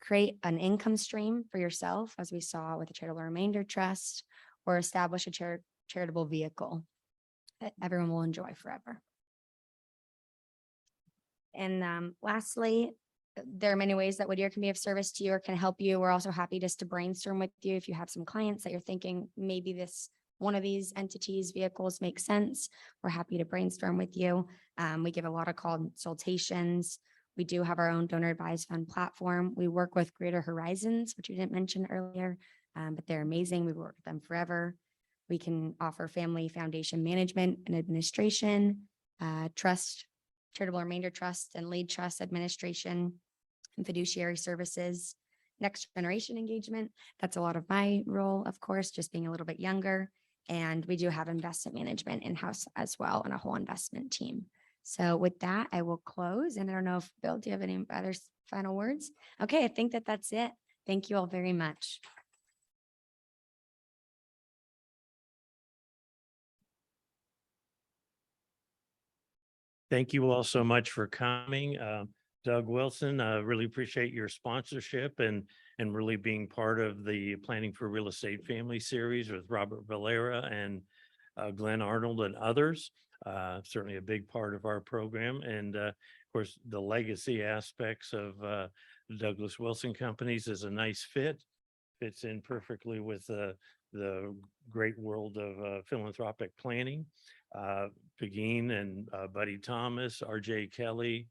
create an income stream for yourself, as we saw with the Charitable Remainder Trust, or establish a charitable vehicle that everyone will enjoy forever. And lastly, there are many ways that Whittier can be of service to you or can help you. We're also happy just to brainstorm with you if you have some clients that you're thinking maybe one of these entities, vehicles makes sense. We're happy to brainstorm with you. We give a lot of consultations. We do have our own donor advised fund platform. We work with Greater Horizons, which we didn't mention earlier, but they're amazing. We've worked with them forever. We can offer family foundation management and administration, trust, charitable remainder trust and lead trust administration, and fiduciary services, next generation engagement. That's a lot of my role, of course, just being a little bit younger. And we do have investment management in-house as well, and a whole investment team. So with that, I will close. And I don't know if Bill, do you have any other final words? Okay, I think that's it. Thank you all very much. Thank you all so much for coming. Doug Wilson, really appreciate your sponsorship and really being part of the Planning for Real Estate Family series with Robert Valera and Glenn Arnold and others. Certainly a big part of our program. And of course, the legacy aspects of the Douglas Wilson Companies is a nice fit. Fits in perfectly with the great world of philanthropic planning. Pegine and Buddy Thomas, RJ Kelly,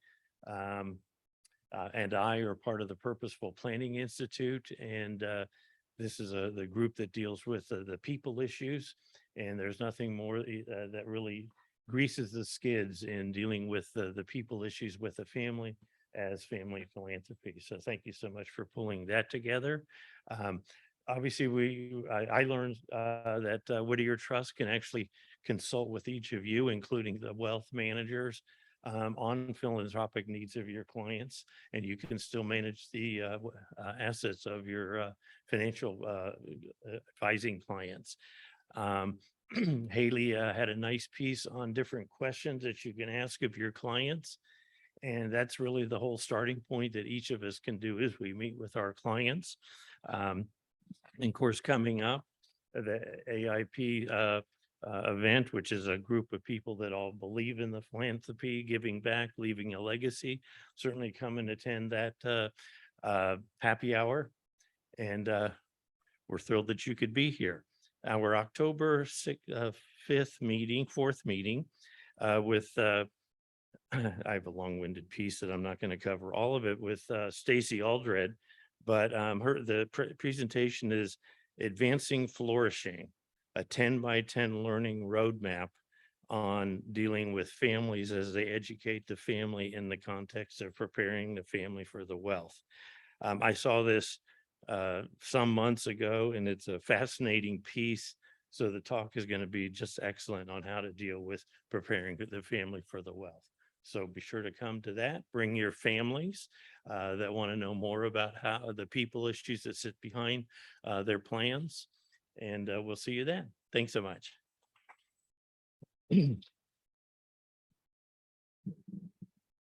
and I are part of the Purposeful Planning Institute. And this is the group that deals with the people issues. And there's nothing more that really greases the skids in dealing with the people issues with the family as family philanthropy. So thank you so much for pulling that together. obviously I learned that Whittier Trust can actually consult with each of you, including the wealth managers, on philanthropic needs of your clients, and you can still manage the assets of your financial advising clients. Haley had a nice piece on different questions that you can ask of your clients. And that's really the whole starting point that each of us can do is we meet with our clients. And of course, coming up, the AIP event, which is a group of people that all believe in the philanthropy, giving back, leaving a legacy. Certainly come and attend that happy hour. And we're thrilled that you could be here. Our October 4th meeting with I have a long-winded piece that I'm not going to cover all of it with Stacy Aldred, but the presentation is Advancing Flourishing, a 10 by 10 learning roadmap on dealing with families as they educate the family in the context of preparing the family for the wealth. I saw this some months ago, and it's a fascinating piece. So the talk is going to be just excellent on how to deal with preparing the family for the wealth. So be sure to come to that. Bring your families that want to know more about how the people issues that sit behind their plans. And we'll see you then. Thanks so much.